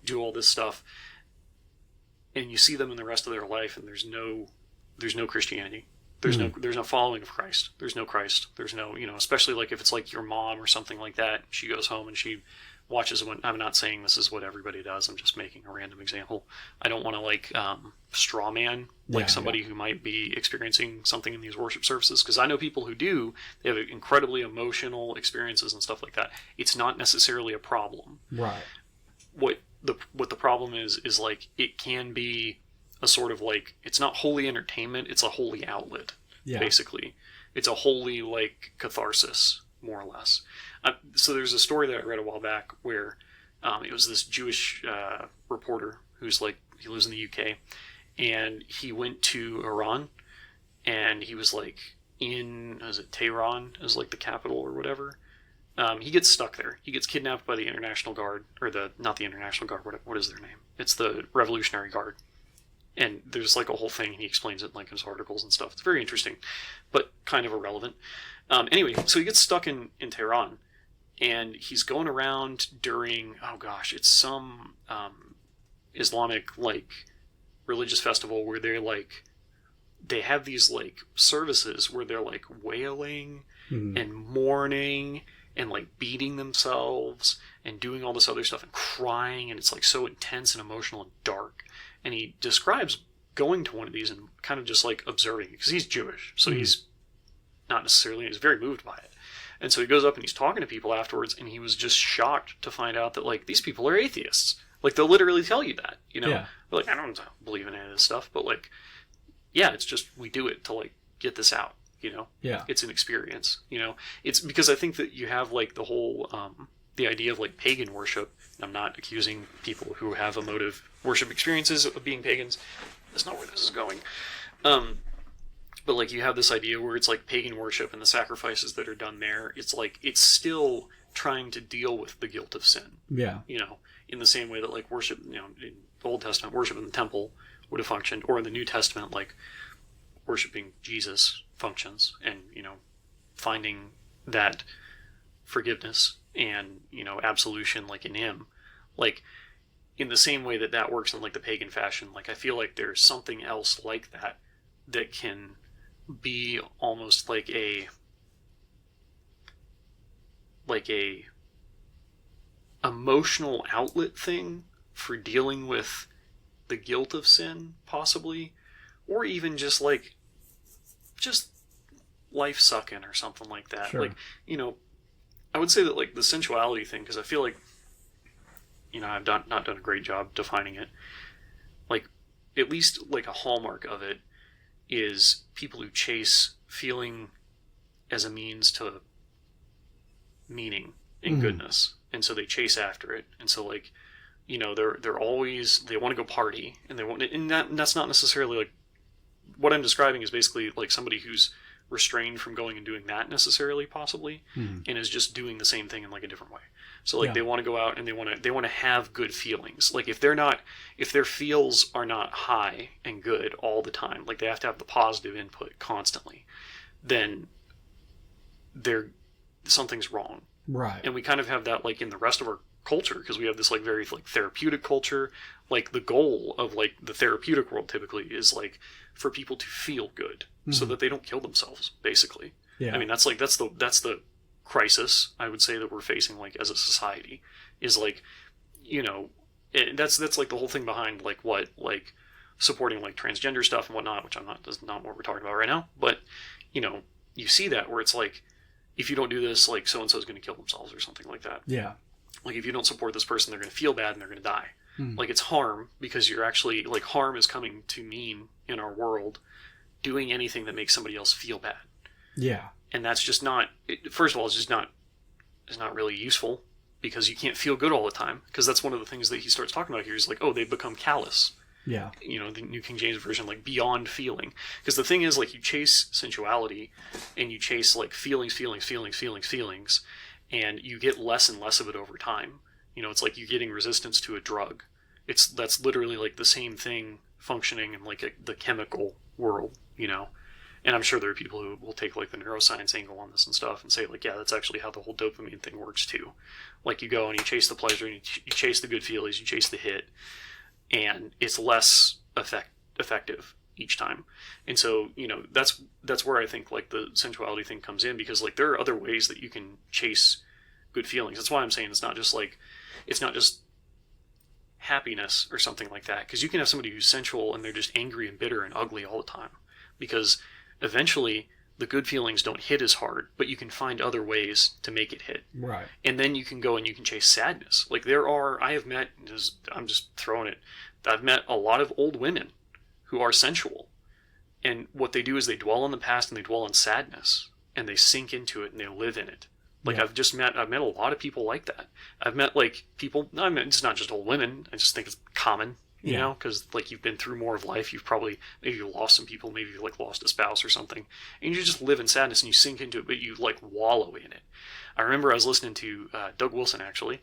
do all this stuff, and you see them in the rest of their life, and there's no Christianity. There's no following of Christ. There's no Christ. There's no, especially like if it's like your mom or something like that, she goes home and she watches I'm not saying this is what everybody does. I'm just making a random example. I don't want to like straw man like somebody who might be experiencing something in these worship services, because I know people who do. They have incredibly emotional experiences and stuff like that. It's not necessarily a problem. Right. What the problem is like, it can be a sort of like, it's not holy entertainment, it's a holy outlet. Basically, it's a holy like catharsis, more or less. So there's a story that I read a while back where it was this Jewish reporter who's like, he lives in the UK, and he went to Iran, and he was like Tehran is like the capital or whatever. He gets stuck there. He gets kidnapped by the International Guard, or not the International Guard, what is their name? It's the Revolutionary Guard. And there's like a whole thing, and he explains it in like his articles and stuff. It's very interesting, but kind of irrelevant. Anyway, so he gets stuck in Tehran, and he's going around during, it's some Islamic like religious festival where they have these like services where they're like wailing and mourning and like beating themselves and doing all this other stuff and crying, and it's like so intense and emotional and dark. And he describes going to one of these and kind of just like observing it, because he's Jewish, so he's not necessarily, he's very moved by it. And so he goes up and he's talking to people afterwards, and he was just shocked to find out that like these people are atheists. Like they'll literally tell you that, They're like, I don't believe in any of this stuff, but like, yeah, it's just we do it to like get this out, you know. Yeah. It's an experience, you know. It's because I think that you have like the whole the idea of like pagan worship. I'm not accusing people who have emotive worship experiences of being pagans. That's not where this is going. But like you have this idea where it's like pagan worship and the sacrifices that are done there. It's like it's still trying to deal with the guilt of sin. Yeah. You know, in the same way that like worship, you know, in the Old Testament, worship in the temple would have functioned, or in the New Testament, like worshiping Jesus functions, and you know, finding that forgiveness and you know absolution like in Him, like in the same way that that works in like the pagan fashion. Like I feel like there's something else like that that can be almost like a emotional outlet thing for dealing with the guilt of sin, possibly, or even just like just life sucking or something like that. Sure. Like, you know, I would say that like the sensuality thing, because I feel like, you know, I've not done a great job defining it. Like, at least like a hallmark of it is people who chase feeling as a means to meaning and goodness, and so they chase after it, and so like, you know, they're always, they want to go party, and they want, and that's not necessarily like what I'm describing is basically like somebody who's restrained from going and doing that necessarily, possibly, and is just doing the same thing in like a different way. So like they want to go out and they want to have good feelings. Like if their feels are not high and good all the time, like they have to have the positive input constantly, then something's wrong. Right. And we kind of have that like in the rest of our culture, because we have this like very like therapeutic culture. Like the goal of like the therapeutic world typically is like for people to feel good so that they don't kill themselves, basically. Yeah. I mean, that's the crisis I would say that we're facing like as a society, is like, you know, that's like the whole thing behind like what, like supporting like transgender stuff and whatnot, which that's not what we're talking about right now. But, you know, you see that where it's like, if you don't do this, like so-and-so is going to kill themselves or something like that. Yeah. Like if you don't support this person, they're going to feel bad and they're going to die. Like it's harm, because you're actually like, harm is coming to mean in our world doing anything that makes somebody else feel bad. Yeah. And that's just not, first of all, it's not really useful, because you can't feel good all the time, because that's one of the things that he starts talking about here is like, oh, they've become callous. Yeah. You know, the New King James Version, like beyond feeling. Because the thing is, like, you chase sensuality and you chase like feelings, and you get less and less of it over time. You know, it's like you getting resistance to a drug. That's literally like the same thing functioning in like the chemical world, you know. And I'm sure there are people who will take like the neuroscience angle on this and stuff and say like, yeah, that's actually how the whole dopamine thing works too. Like you go and you chase the pleasure, and you chase the good feelings, you chase the hit, and it's less effective each time. And so, you know, that's where I think like the sensuality thing comes in, because like there are other ways that you can chase good feelings. That's why I'm saying it's not just happiness or something like that, because you can have somebody who's sensual and they're just angry and bitter and ugly all the time, because eventually the good feelings don't hit as hard, but you can find other ways to make it hit. Right. And then you can go and you can chase sadness. Like I've met a lot of old women who are sensual, and what they do is they dwell on the past and they dwell on sadness, and they sink into it and they live in it. Like I've met a lot of people like that. I've met like people, it's not just old women. I just think it's common, you know, because like you've been through more of life. Maybe you lost some people, maybe you like lost a spouse or something, and you just live in sadness and you sink into it, but you like wallow in it. I remember I was listening to Doug Wilson actually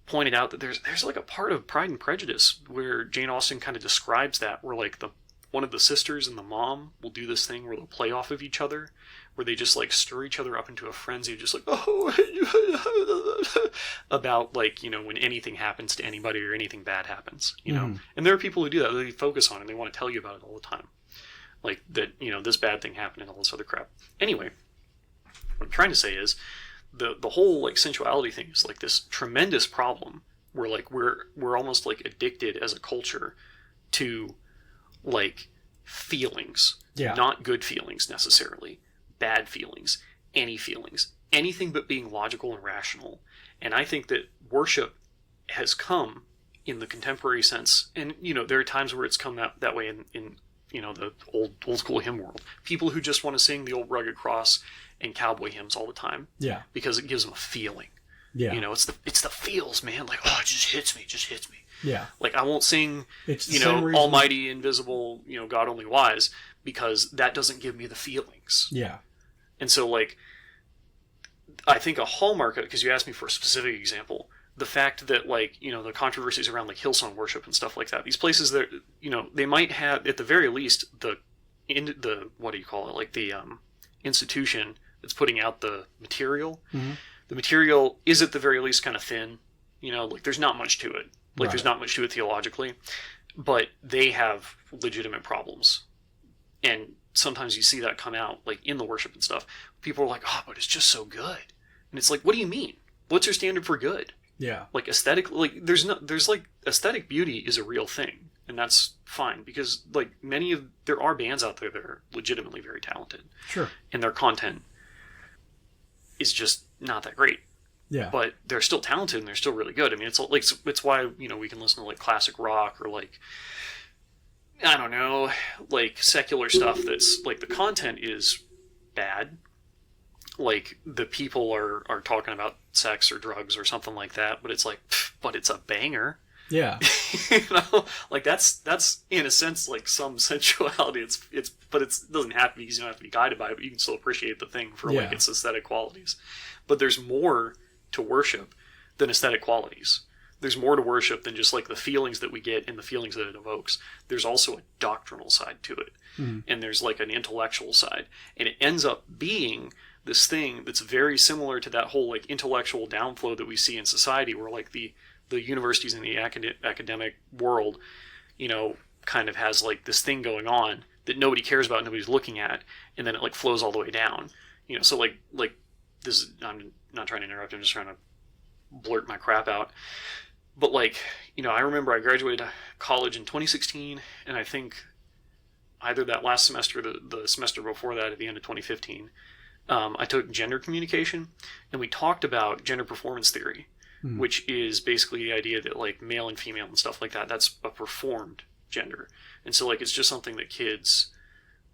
pointed out that there's like a part of Pride and Prejudice where Jane Austen kind of describes that, where like one of the sisters and the mom will do this thing where they'll play off of each other, where they just like stir each other up into a frenzy, just like, oh, about like, you know, when anything happens to anybody or anything bad happens, you know. And there are people who do that, they focus on it, and they want to tell you about it all the time, like that, you know, this bad thing happened and all this other crap. Anyway, what I'm trying to say is the whole like sensuality thing is like this tremendous problem where like we're almost like addicted as a culture to like feelings, not good feelings necessarily, bad feelings, anything but being logical and rational. And I think that worship has come in the contemporary sense, and you know, there are times where it's come that way in the old school hymn world. People who just want to sing the old Rugged Cross and cowboy hymns all the time. Yeah. Because it gives them a feeling. Yeah. It's the feels, man. Like, oh, it just hits me. Yeah. Like, I won't sing, It's Almighty, Invisible, God Only Wise, because that doesn't give me the feelings. Yeah. And so, like, I think a hallmark, because you asked me for a specific example, the fact that, like, the controversies around, like, Hillsong worship and stuff like that, these places that, they might have, at the very least, the what do you call it? Like, the institution that's putting out the material. Mm-hmm. The material is, at the very least, kind of thin. Like, there's not much to it. Like, There's not much to it theologically. But they have legitimate problems. And sometimes you see that come out, like, in the worship and stuff. People are like, oh, but it's just so good. And it's like, what do you mean? What's your standard for good? Yeah. Like, aesthetic, like, there's aesthetic beauty is a real thing. And that's fine. Because, like, there are bands out there that are legitimately very talented. Sure. And their content is just not that great. Yeah. But they're still talented and they're still really good. I mean, it's why, we can listen to, like, classic rock or, like, I don't know, like, secular stuff that's, like, the content is bad. Like, the people are talking about sex or drugs or something like that, but it's like, but it's a banger. Yeah. Like, that's in a sense, like, some sensuality. But it doesn't have to be, because you don't have to be guided by it, but you can still appreciate the thing for, like, its aesthetic qualities. But there's more to worship than aesthetic qualities. There's more to worship than just, like, the feelings that we get and the feelings that it evokes. There's also a doctrinal side to it. Mm-hmm. And there's, like, an intellectual side. And it ends up being this thing that's very similar to that whole, like, intellectual downflow that we see in society, where, like, the universities and the academic world, kind of has, like, this thing going on that nobody cares about, nobody's looking at, and then it, like, flows all the way down. So, like this is, I'm not trying to interrupt, I'm just trying to blurt my crap out. But, like, I remember I graduated college in 2016, and I think either that last semester or the semester before that, at the end of 2015, I took gender communication, and we talked about gender performance theory, which is basically the idea that, like, male and female and stuff like that, that's a performed gender. And so, like, it's just something that kids,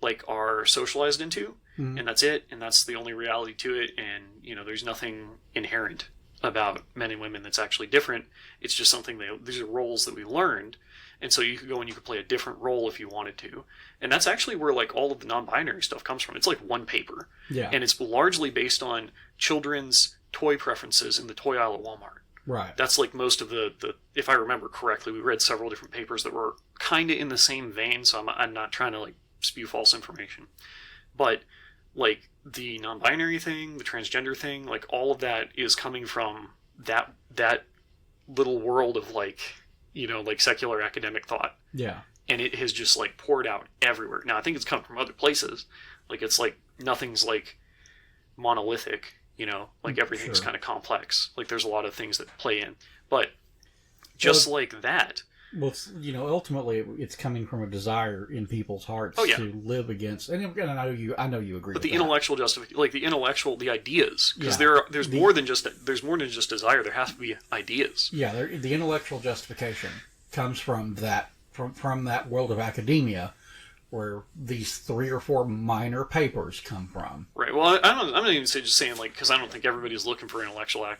like, are socialized into, and that's it, and that's the only reality to it, and, there's nothing inherent about men and women that's actually different. It's just something these are roles that we learned, and so you could go and you could play a different role if you wanted to. And that's actually where, like, all of the non-binary stuff comes from. It's like one paper. Yeah. And it's largely based on children's toy preferences in the toy aisle at Walmart. Right. That's, like, most of the if I remember correctly, we read several different papers that were kind of in the same vein, so I'm not trying to, like, spew false information. But, like, the non-binary thing, the transgender thing, like, all of that is coming from that little world of, like, like, secular academic thought. Yeah. And it has just, like, poured out everywhere. Now, I think it's come from other places. Like, it's, like, nothing's, like, monolithic, like, everything's kind of complex. Like, there's a lot of things that play in. But just like that. Well, it's, ultimately it's coming from a desire in people's hearts to live against, and I know you agree. But the intellectual justification, like, the ideas, because there's more than just desire. There has to be ideas. Yeah, the intellectual justification comes from that world of academia, where these 3 or 4 minor papers come from. Right. Well, I'm not even saying, like, because I don't think everybody's looking for intellectual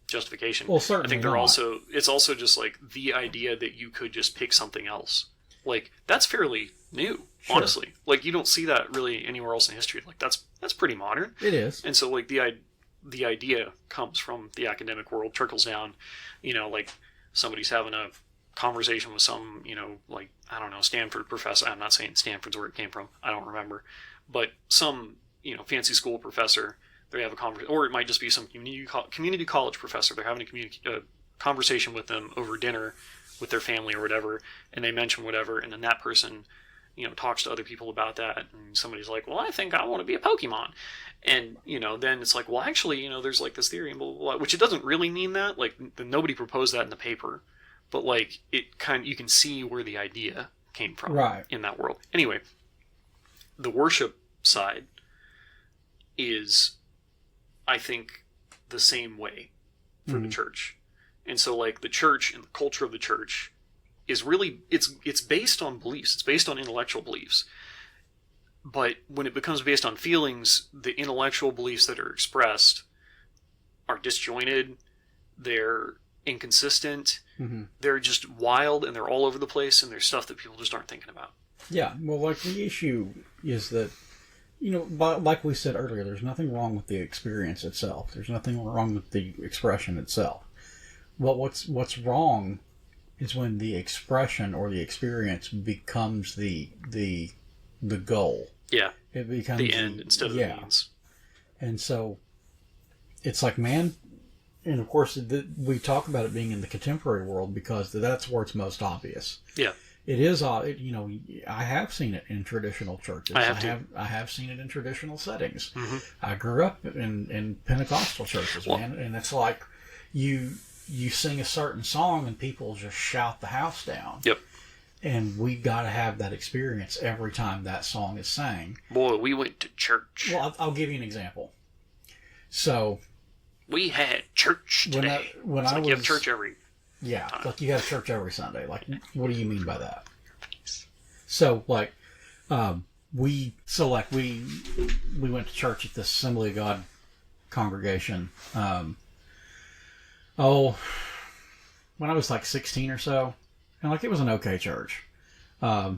justification. Well, certainly I think it's also just, like, the idea that you could just pick something else. Like, that's fairly new, honestly. Like, you don't see that really anywhere else in history. Like, that's pretty modern. It is. And so, like, the idea comes from the academic world, trickles down. Like, somebody's having a conversation with some, like, I don't know, Stanford professor. I'm not saying Stanford's where it came from. I don't remember. But some, fancy school professor. They have a conversation, or it might just be some community college professor. They're having a conversation with them over dinner with their family or whatever, and they mention whatever, and then that person, talks to other people about that, and somebody's like, well, I think I want to be a Pokemon. And, then it's like, well, actually, there's, like, this theory, and blah, blah, blah, which it doesn't really mean that. Like, nobody proposed that in the paper, but, like, you can see where the idea came from in that world. Anyway, the worship side is, I think, the same way for the church. And so, like, the church and the culture of the church is really it's based on beliefs. It's based on intellectual beliefs. But when it becomes based on feelings, the intellectual beliefs that are expressed are disjointed. They're inconsistent. Mm-hmm. They're just wild, and they're all over the place, and there's stuff that people just aren't thinking about. Yeah, well, like, the issue is that, like we said earlier, there's nothing wrong with the experience itself. There's nothing wrong with the expression itself. But what's wrong is when the expression or the experience becomes the goal. Yeah. It becomes the end instead of the means. And so it's like, man, and of course we talk about it being in the contemporary world because that's where it's most obvious. Yeah. It is, I have seen it in traditional churches. I have seen it in traditional settings. Mm-hmm. I grew up in Pentecostal churches, man, and it's like you sing a certain song and people just shout the house down. Yep. And we got to have that experience every time that song is sang. Boy, we went to church. Well, I'll give you an example. So we had church today. When I you have church every. Yeah, like you have church every Sunday. Like, what do you mean by that? So, like, we went to church at this Assembly of God congregation. When I was like 16 or so, and like it was an okay church. I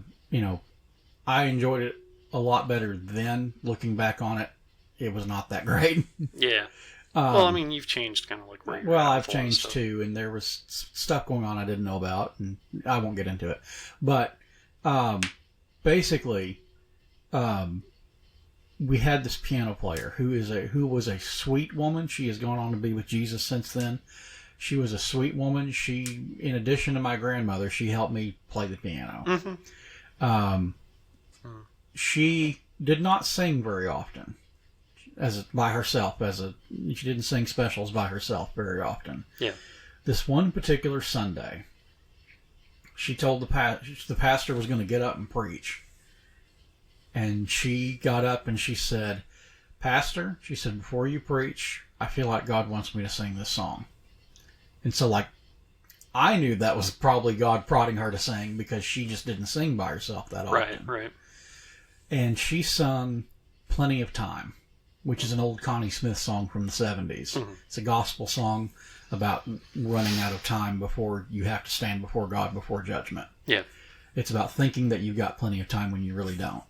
enjoyed it a lot better then. Looking back on it, it was not that great. Yeah. Well, I mean, you've changed kind of like where you're Well, I've changed too, and there was stuff going on I didn't know about, and I won't get into it. But basically, we had this piano player who was a sweet woman. She has gone on to be with Jesus since then. She was a sweet woman. She, in addition to my grandmother, she helped me play the piano. Mm-hmm. She did not sing very often. By herself, she didn't sing specials by herself very often. Yeah. This one particular Sunday, she told the pastor was going to get up and preach, and she got up and she said, "Pastor," she said, "before you preach, I feel like God wants me to sing this song." And so, like, I knew that was probably God prodding her to sing because she just didn't sing by herself that often. Right. And she sung "Plenty of Time," which is an old Connie Smith song from the 70s. Mm-hmm. It's a gospel song about running out of time before you have to stand before God before judgment. Yeah. It's about thinking that you've got plenty of time when you really don't.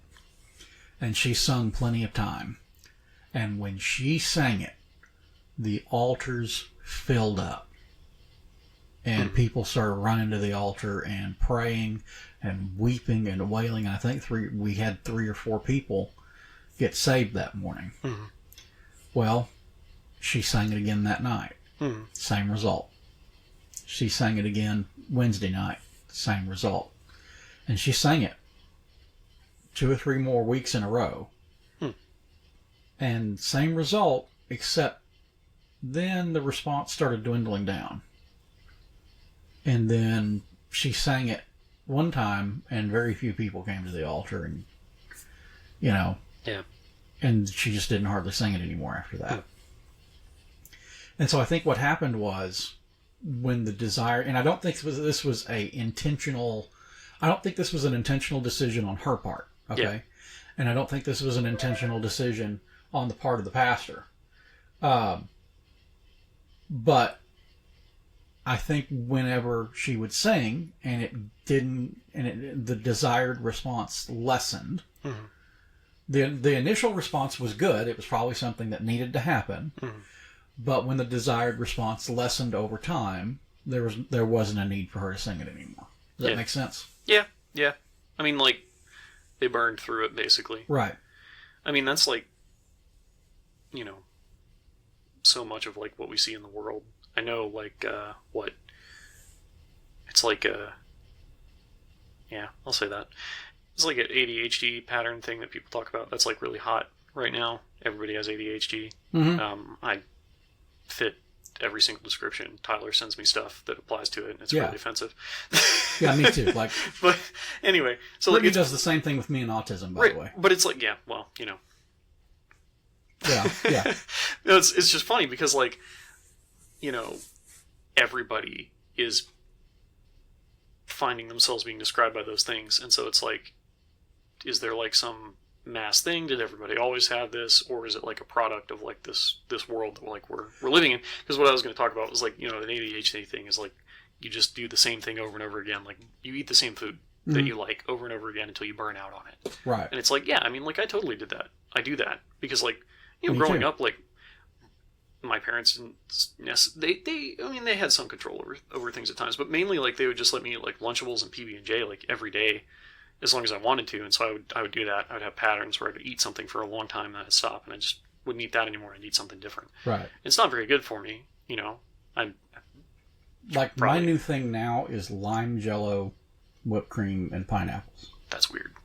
And she sung "Plenty of Time." And when she sang it, the altars filled up. And people started running to the altar and praying and weeping and wailing. And I think we had 3 or 4 people get saved that morning. Mm-hmm. Well, she sang it again that night. Mm-hmm. Same result. She sang it again Wednesday night. Same result. And she sang it 2 or 3 more weeks in a row. And same result, except then the response started dwindling down. And then she sang it one time, and very few people came to the altar, and, Yeah. And she just didn't hardly sing it anymore after that. Yeah. And so I think what happened was when the desire, and I don't think this was an intentional decision on her part, okay? Yeah. And I don't think this was an intentional decision on the part of the pastor. But I think whenever she would sing and the desired response lessened, mm-hmm. the initial response was good. It was probably something that needed to happen. Mm-hmm. But when the desired response lessened over time, there wasn't a need for her to sing it anymore. Does that make sense? Yeah. I mean, like, they burned through it, basically. Right. I mean, that's like, so much of, like, what we see in the world. I know, like, it's like I'll say that. It's like an ADHD pattern thing that people talk about. That's, like, really hot right now. Everybody has ADHD. Mm-hmm. I fit every single description. Tyler sends me stuff that applies to it, and it's really offensive. Yeah, me too. Like, but anyway, so Brittany does the same thing with me and autism, by the way. But it's like, Yeah. It's just funny because, like, everybody is finding themselves being described by those things. And so it's like, is there like some mass thing? Did everybody always have this, or is it like a product of like this world that like we're living in? Because what I was going to talk about was like, you know, an ADHD thing is like you just do the same thing over and over again. Like you eat the same food that you like over and over again until you burn out on it. Right. And it's like, yeah, I mean, like I totally did that. I do that because like, you know, Me growing too. up, like my parents didn't, I mean, they had some control over things at times, but mainly like they would just let me eat like Lunchables and PB&J like every day, as long as I wanted to. And so I would do that. I would have patterns where I would eat something for a long time and then I'd stop, and I just wouldn't eat that anymore. I'd eat something different. Right. It's not very good for me, you know. I'm like probably, my new thing now is lime jello, whipped cream, and pineapples. That's weird.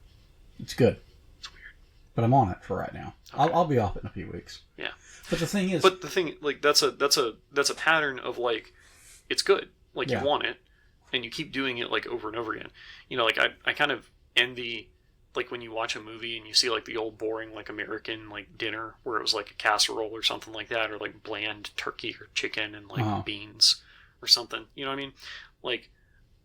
It's good. It's weird. But I'm on it for right now. Okay. I'll be off it in a few weeks. Yeah. But the thing is, like that's a pattern of like, it's good. Like Yeah. you want it, and you keep doing it like over and over again. You know, like I kind of envy, like when you watch a movie and you see like the old boring like American like dinner where it was like a casserole or something like that, or like bland turkey or chicken and like beans or something. You know what I mean? Like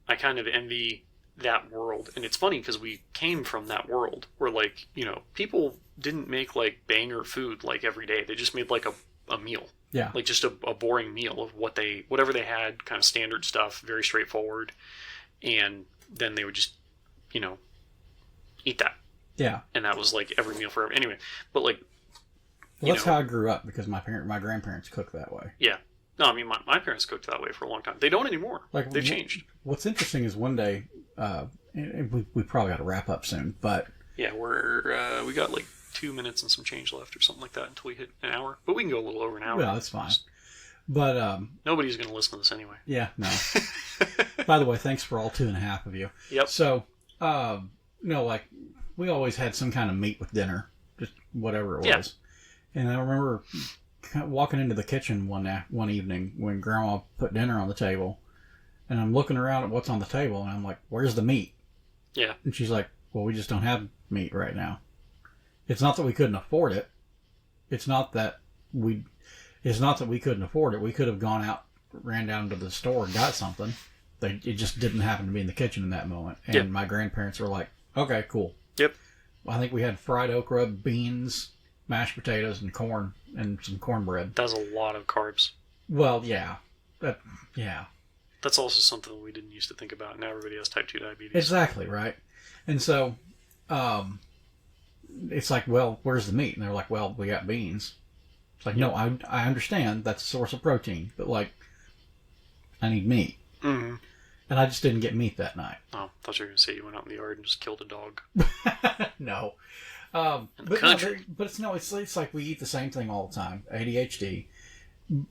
I kind of envy that world. And it's funny because we came from that world where like, you know, people didn't make like banger food like every day. They just made like a meal. Yeah. Like just a boring meal of whatever they had, kind of standard stuff, very straightforward. And then they would just, you know, eat that. Yeah. And that was like every meal for anyway. But like, Well, that's how I grew up, because my grandparents cooked that way. Yeah. No, I mean my parents cooked that way for a long time. They don't anymore. Like, they've changed. What's interesting is one day, and we probably got to wrap up soon, but yeah, we got like 2 minutes and some change left or something like that until we hit an hour. But we can go a little over an hour. Well, that's fine. But nobody's going to listen to this anyway. Yeah, no. By the way, thanks for all 2.5 of you. Yep. So, like we always had some kind of meat with dinner, just whatever it was. And I remember walking into the kitchen one evening when Grandma put dinner on the table, and I'm looking around at what's on the table, and I'm like, "Where's the meat?" Yeah. And she's like, "Well, we just don't have meat right now. It's not that we couldn't afford it. It's not that we couldn't afford it. We could have gone out, ran down to the store, and got something. It just didn't happen to be in the kitchen in that moment." And my grandparents were like, "Okay, cool." Yep. I think we had fried okra, beans, mashed potatoes, and corn, and some cornbread. That's a lot of carbs. Well, yeah. Yeah. That's also something we didn't used to think about. Now everybody has type 2 diabetes. Exactly, right? And so, it's like, well, where's the meat? And they're like, well, we got beans. It's like, no, I understand that's a source of protein, but like, I need meat. Mm-hmm. And I just didn't get meat that night. Oh, I thought you were going to say you went out in the yard and just killed a dog. No. In the country. It's like we eat the same thing all the time. ADHD.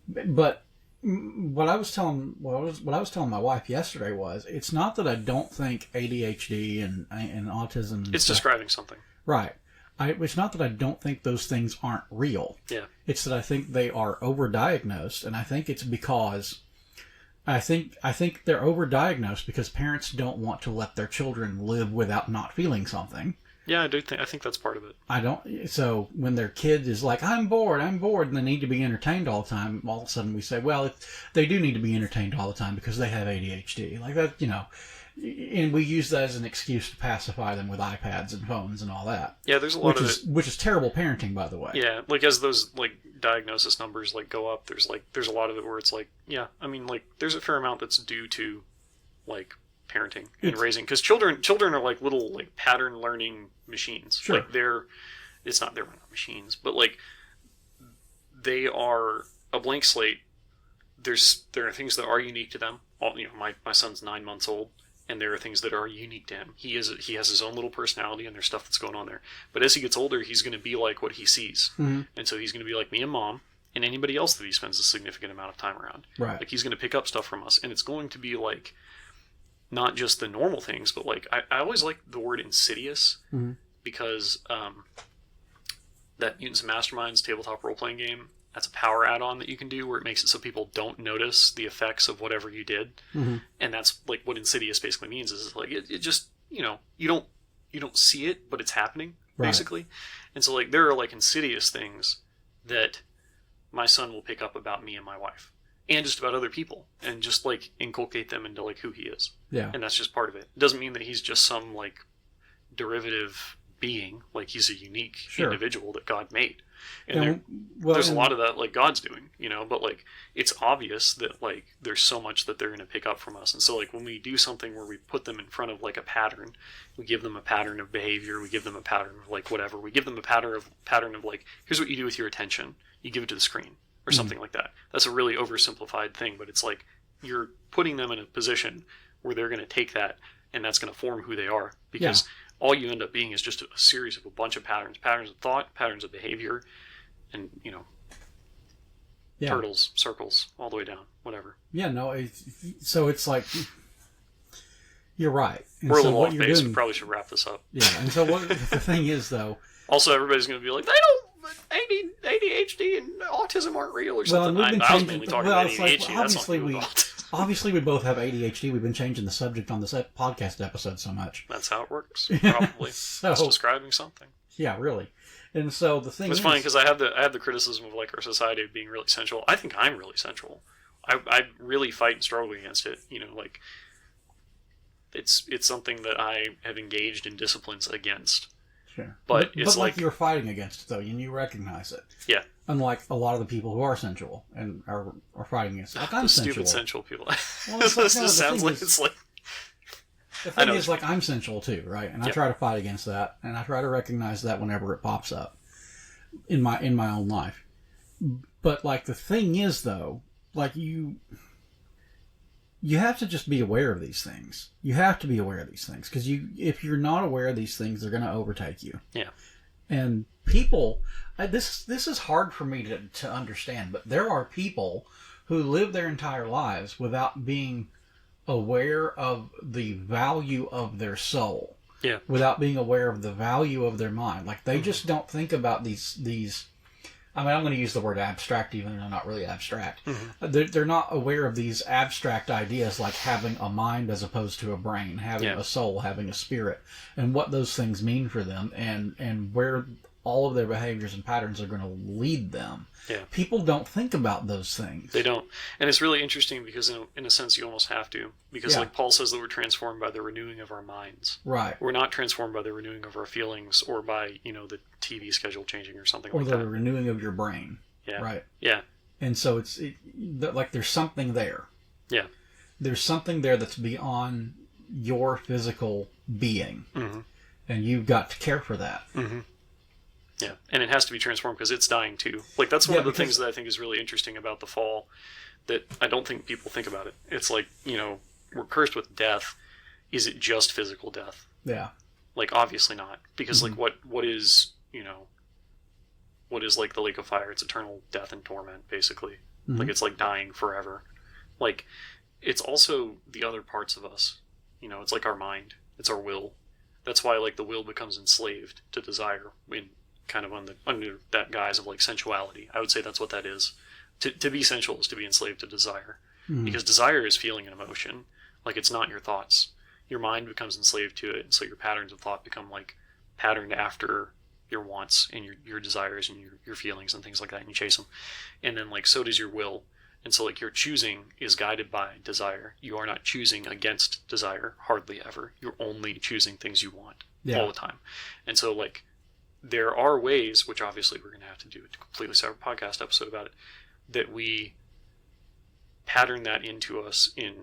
But what I was telling my wife yesterday was, it's not that I don't think ADHD and autism and it's stuff, describing something. Right. It's not that I don't think those things aren't real. Yeah. It's that I think they are overdiagnosed, and I think it's because I think they're overdiagnosed because parents don't want to let their children live without not feeling something. Yeah, I think that's part of it. So when their kid is like, I'm bored, and they need to be entertained all the time, all of a sudden we say, well, they do need to be entertained all the time because they have ADHD. Like that, and we use that as an excuse to pacify them with iPads and phones and all that. Yeah, there's a lot which is terrible parenting, by the way. Yeah, like as those like diagnosis numbers like go up, there's a lot of it where it's like, yeah, I mean, like there's a fair amount that's due to like parenting and raising, because children are like little like pattern learning machines. Sure. Like they're not machines, but like they are a blank slate. There are things that are unique to them. My son's 9 months old, and there are things that are unique to him. He has his own little personality, and there's stuff that's going on there. But as he gets older, he's going to be like what he sees. Mm-hmm. And so he's going to be like me and mom and anybody else that he spends a significant amount of time around. Right. Like he's going to pick up stuff from us, and it's going to be like not just the normal things, but like I always like the word insidious, mm-hmm. because that Mutants and Masterminds tabletop role-playing game, that's a power add-on that you can do where it makes it so people don't notice the effects of whatever you did. Mm-hmm. And that's like what insidious basically means, is like it just, you don't see it, but it's happening, basically. Right. And so like there are like insidious things that my son will pick up about me and my wife. and just about other people, and just like inculcate them into like who he is. Yeah. And that's just part of it. It doesn't mean that he's just some like derivative being. Like he's a unique individual that God made. And there's a lot of that like God's doing, you know, but like it's obvious that like there's so much that they're going to pick up from us. And so like when we do something where we put them in front of like a pattern, we give them a pattern of behavior, we give them a pattern of like whatever, we give them a pattern of like, here's what you do with your attention. You give it to the screen or something like that. That's a really oversimplified thing, but it's like you're putting them in a position where they're going to take that and that's going to form who they are, because all you end up being is just a series of a bunch of patterns of thought, patterns of behavior, and, you know, turtles, circles, all the way down, whatever. Yeah, no, so it's like, you're right. And we're a little off base, we probably should wrap this up. Yeah, and so what the thing is, though... Also, everybody's going to be like, ADHD and autism aren't real or something. Well, I was mainly talking about ADHD. Obviously, we both have ADHD. We've been changing the subject on this podcast episode so much. That's how it works, probably. So, it's describing something. Yeah, really. And so the thing it's funny because I have the criticism of like our society of being really sensual. I think I'm really sensual. I really fight and struggle against it. You know, like it's something that I have engaged in disciplines against. Sure. But it's like you're fighting against it, though, and you recognize it. Yeah. Unlike a lot of the people who are sensual and are fighting against it. Like, I'm sensual. Stupid sensual people. Well, it's like, this just sounds like it's like... The thing is, like, I'm sensual, too, right? And I try to fight against that, and I try to recognize that whenever it pops up in my own life. But, like, the thing is, though, like, you have to just be aware of these things. You have to be aware of these things. Because if you're not aware of these things, they're going to overtake you. Yeah. And people... This is hard for me to understand, but there are people who live their entire lives without being aware of the value of their soul. Yeah. Without being aware of the value of their mind. Like, they just don't think about these... I mean, I'm going to use the word abstract, even though they're not really abstract. Mm-hmm. They're not aware of these abstract ideas like having a mind as opposed to a brain, having a soul, having a spirit, and what those things mean for them, and where all of their behaviors and patterns are going to lead them. Yeah. People don't think about those things. They don't. And it's really interesting because in a sense you almost have to. Because like Paul says that we're transformed by the renewing of our minds. Right. We're not transformed by the renewing of our feelings or by, you know, the TV schedule changing or something like that. Or the renewing of your brain. Yeah. Right. Yeah. And so like there's something there. Yeah. There's something there that's beyond your physical being. Mm-hmm. And you've got to care for that. Mm-hmm. Yeah, and it has to be transformed because it's dying too. Like, that's one of the things that I think is really interesting about the fall that I don't think people think about it. It's like, you know, we're cursed with death. Is it just physical death? Yeah. Like, obviously not. Because, like, what is, you know, what is, like, the lake of fire? It's eternal death and torment, basically. Mm-hmm. Like, it's, like, dying forever. Like, it's also the other parts of us. You know, it's like our mind. It's our will. That's why, like, the will becomes enslaved to desire in kind of under that guise of like sensuality. I would say that's what that is. To be sensual is to be enslaved to desire. Mm-hmm. Because desire is feeling an emotion. Like, it's not your thoughts. Your mind becomes enslaved to it, and so your patterns of thought become like patterned after your wants and your desires and your feelings and things like that, and you chase them. And then like so does your will. And so like your choosing is guided by desire. You are not choosing against desire, hardly ever. You're only choosing things you want all the time. And so like there are ways, which obviously we're going to have to do a completely separate podcast episode about it, that we pattern that into us in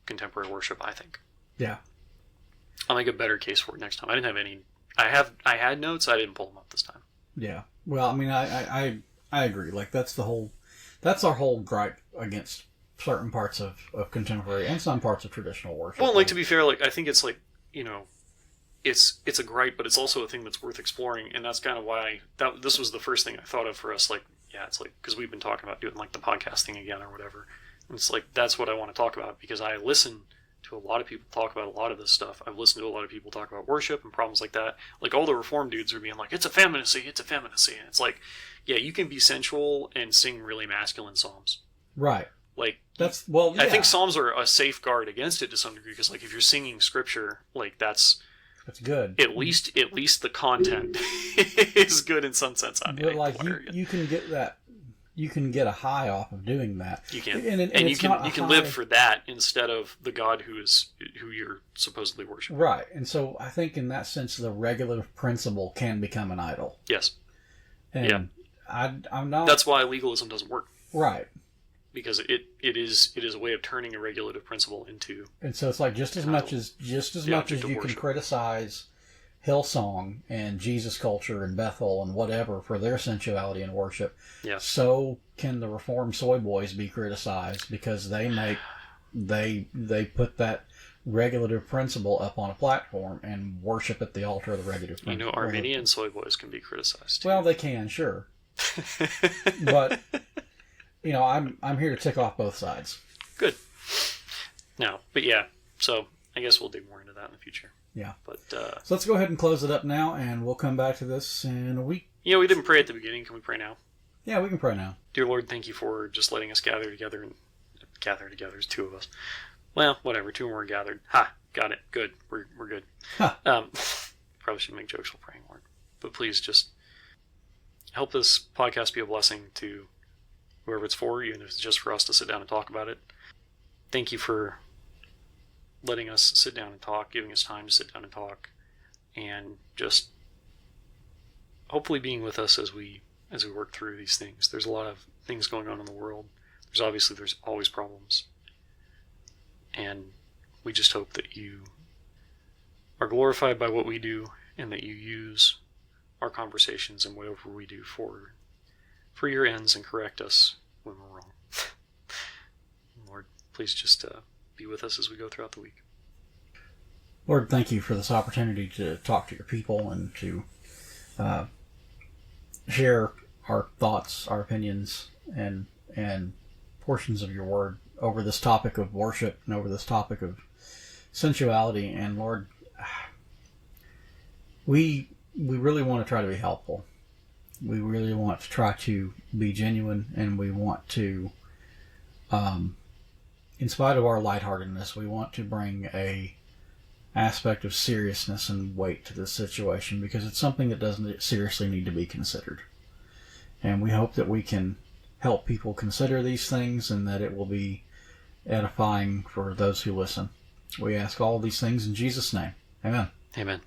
contemporary worship, I think. Yeah. I'll make a better case for it next time. I didn't have any... I had notes, I didn't pull them up this time. Yeah. Well, I mean, I agree. Like, that's our whole gripe against certain parts of contemporary and some parts of traditional worship. Well, like, to be fair, like, I think it's like, you know... It's a gripe, but it's also a thing that's worth exploring, and that's kind of why this was the first thing I thought of for us. Like, yeah, it's like because we've been talking about doing like the podcast thing again or whatever, and it's like that's what I want to talk about because I listen to a lot of people talk about a lot of this stuff. I've listened to a lot of people talk about worship and problems like that. Like all the Reformed dudes are being like, it's effeminacy, and it's like, yeah, you can be sensual and sing really masculine psalms, right? Like that's yeah. I think psalms are a safeguard against it to some degree because like if you're singing scripture, like that's good. At least the content is good in some sense. But like you can get that you can get a high off of doing that. You can, and you can live for that instead of the God who you're supposedly worshiping. Right, and so I think in that sense, the regulative principle can become an idol. Yes. And I'm not. That's why legalism doesn't work. Right. Because it is a way of turning a regulative principle into. And so it's like just as much as you can criticize Hillsong and Jesus Culture and Bethel and whatever for their sensuality and worship, so can the Reformed Soy Boys be criticized because they put that regulative principle up on a platform and worship at the altar of the regulative principle. Arminian Soy Boys can be criticized too. Well, they can, sure. But I'm here to tick off both sides. Good. No, but yeah, so I guess we'll dig more into that in the future. Yeah. But so let's go ahead and close it up now, and we'll come back to this in a week. We didn't pray at the beginning. Can we pray now? Yeah, we can pray now. Dear Lord, thank you for just letting us gather together. There's two of us. Well, whatever. Two more gathered. Ha! Got it. Good. We're good. Huh. Probably shouldn't make jokes while praying, Lord. But please just help this podcast be a blessing to whoever it's for, even if it's just for us to sit down and talk about it. Thank you for letting us sit down and talk, giving us time to sit down and talk, and just hopefully being with us as we work through these things. There's a lot of things going on in the world. There's always problems. And we just hope that you are glorified by what we do and that you use our conversations and whatever we do for your ends and correct us when we're wrong. Lord, please just be with us as we go throughout the week. Lord, thank you for this opportunity to talk to your people and to share our thoughts, our opinions, and portions of your word over this topic of worship and over this topic of sensuality. And Lord, we really want to try to be helpful. We really want to try to be genuine, and we want to, in spite of our lightheartedness, we want to bring a aspect of seriousness and weight to this situation, because it's something that doesn't seriously need to be considered. And we hope that we can help people consider these things and that it will be edifying for those who listen. We ask all these things in Jesus' name. Amen. Amen.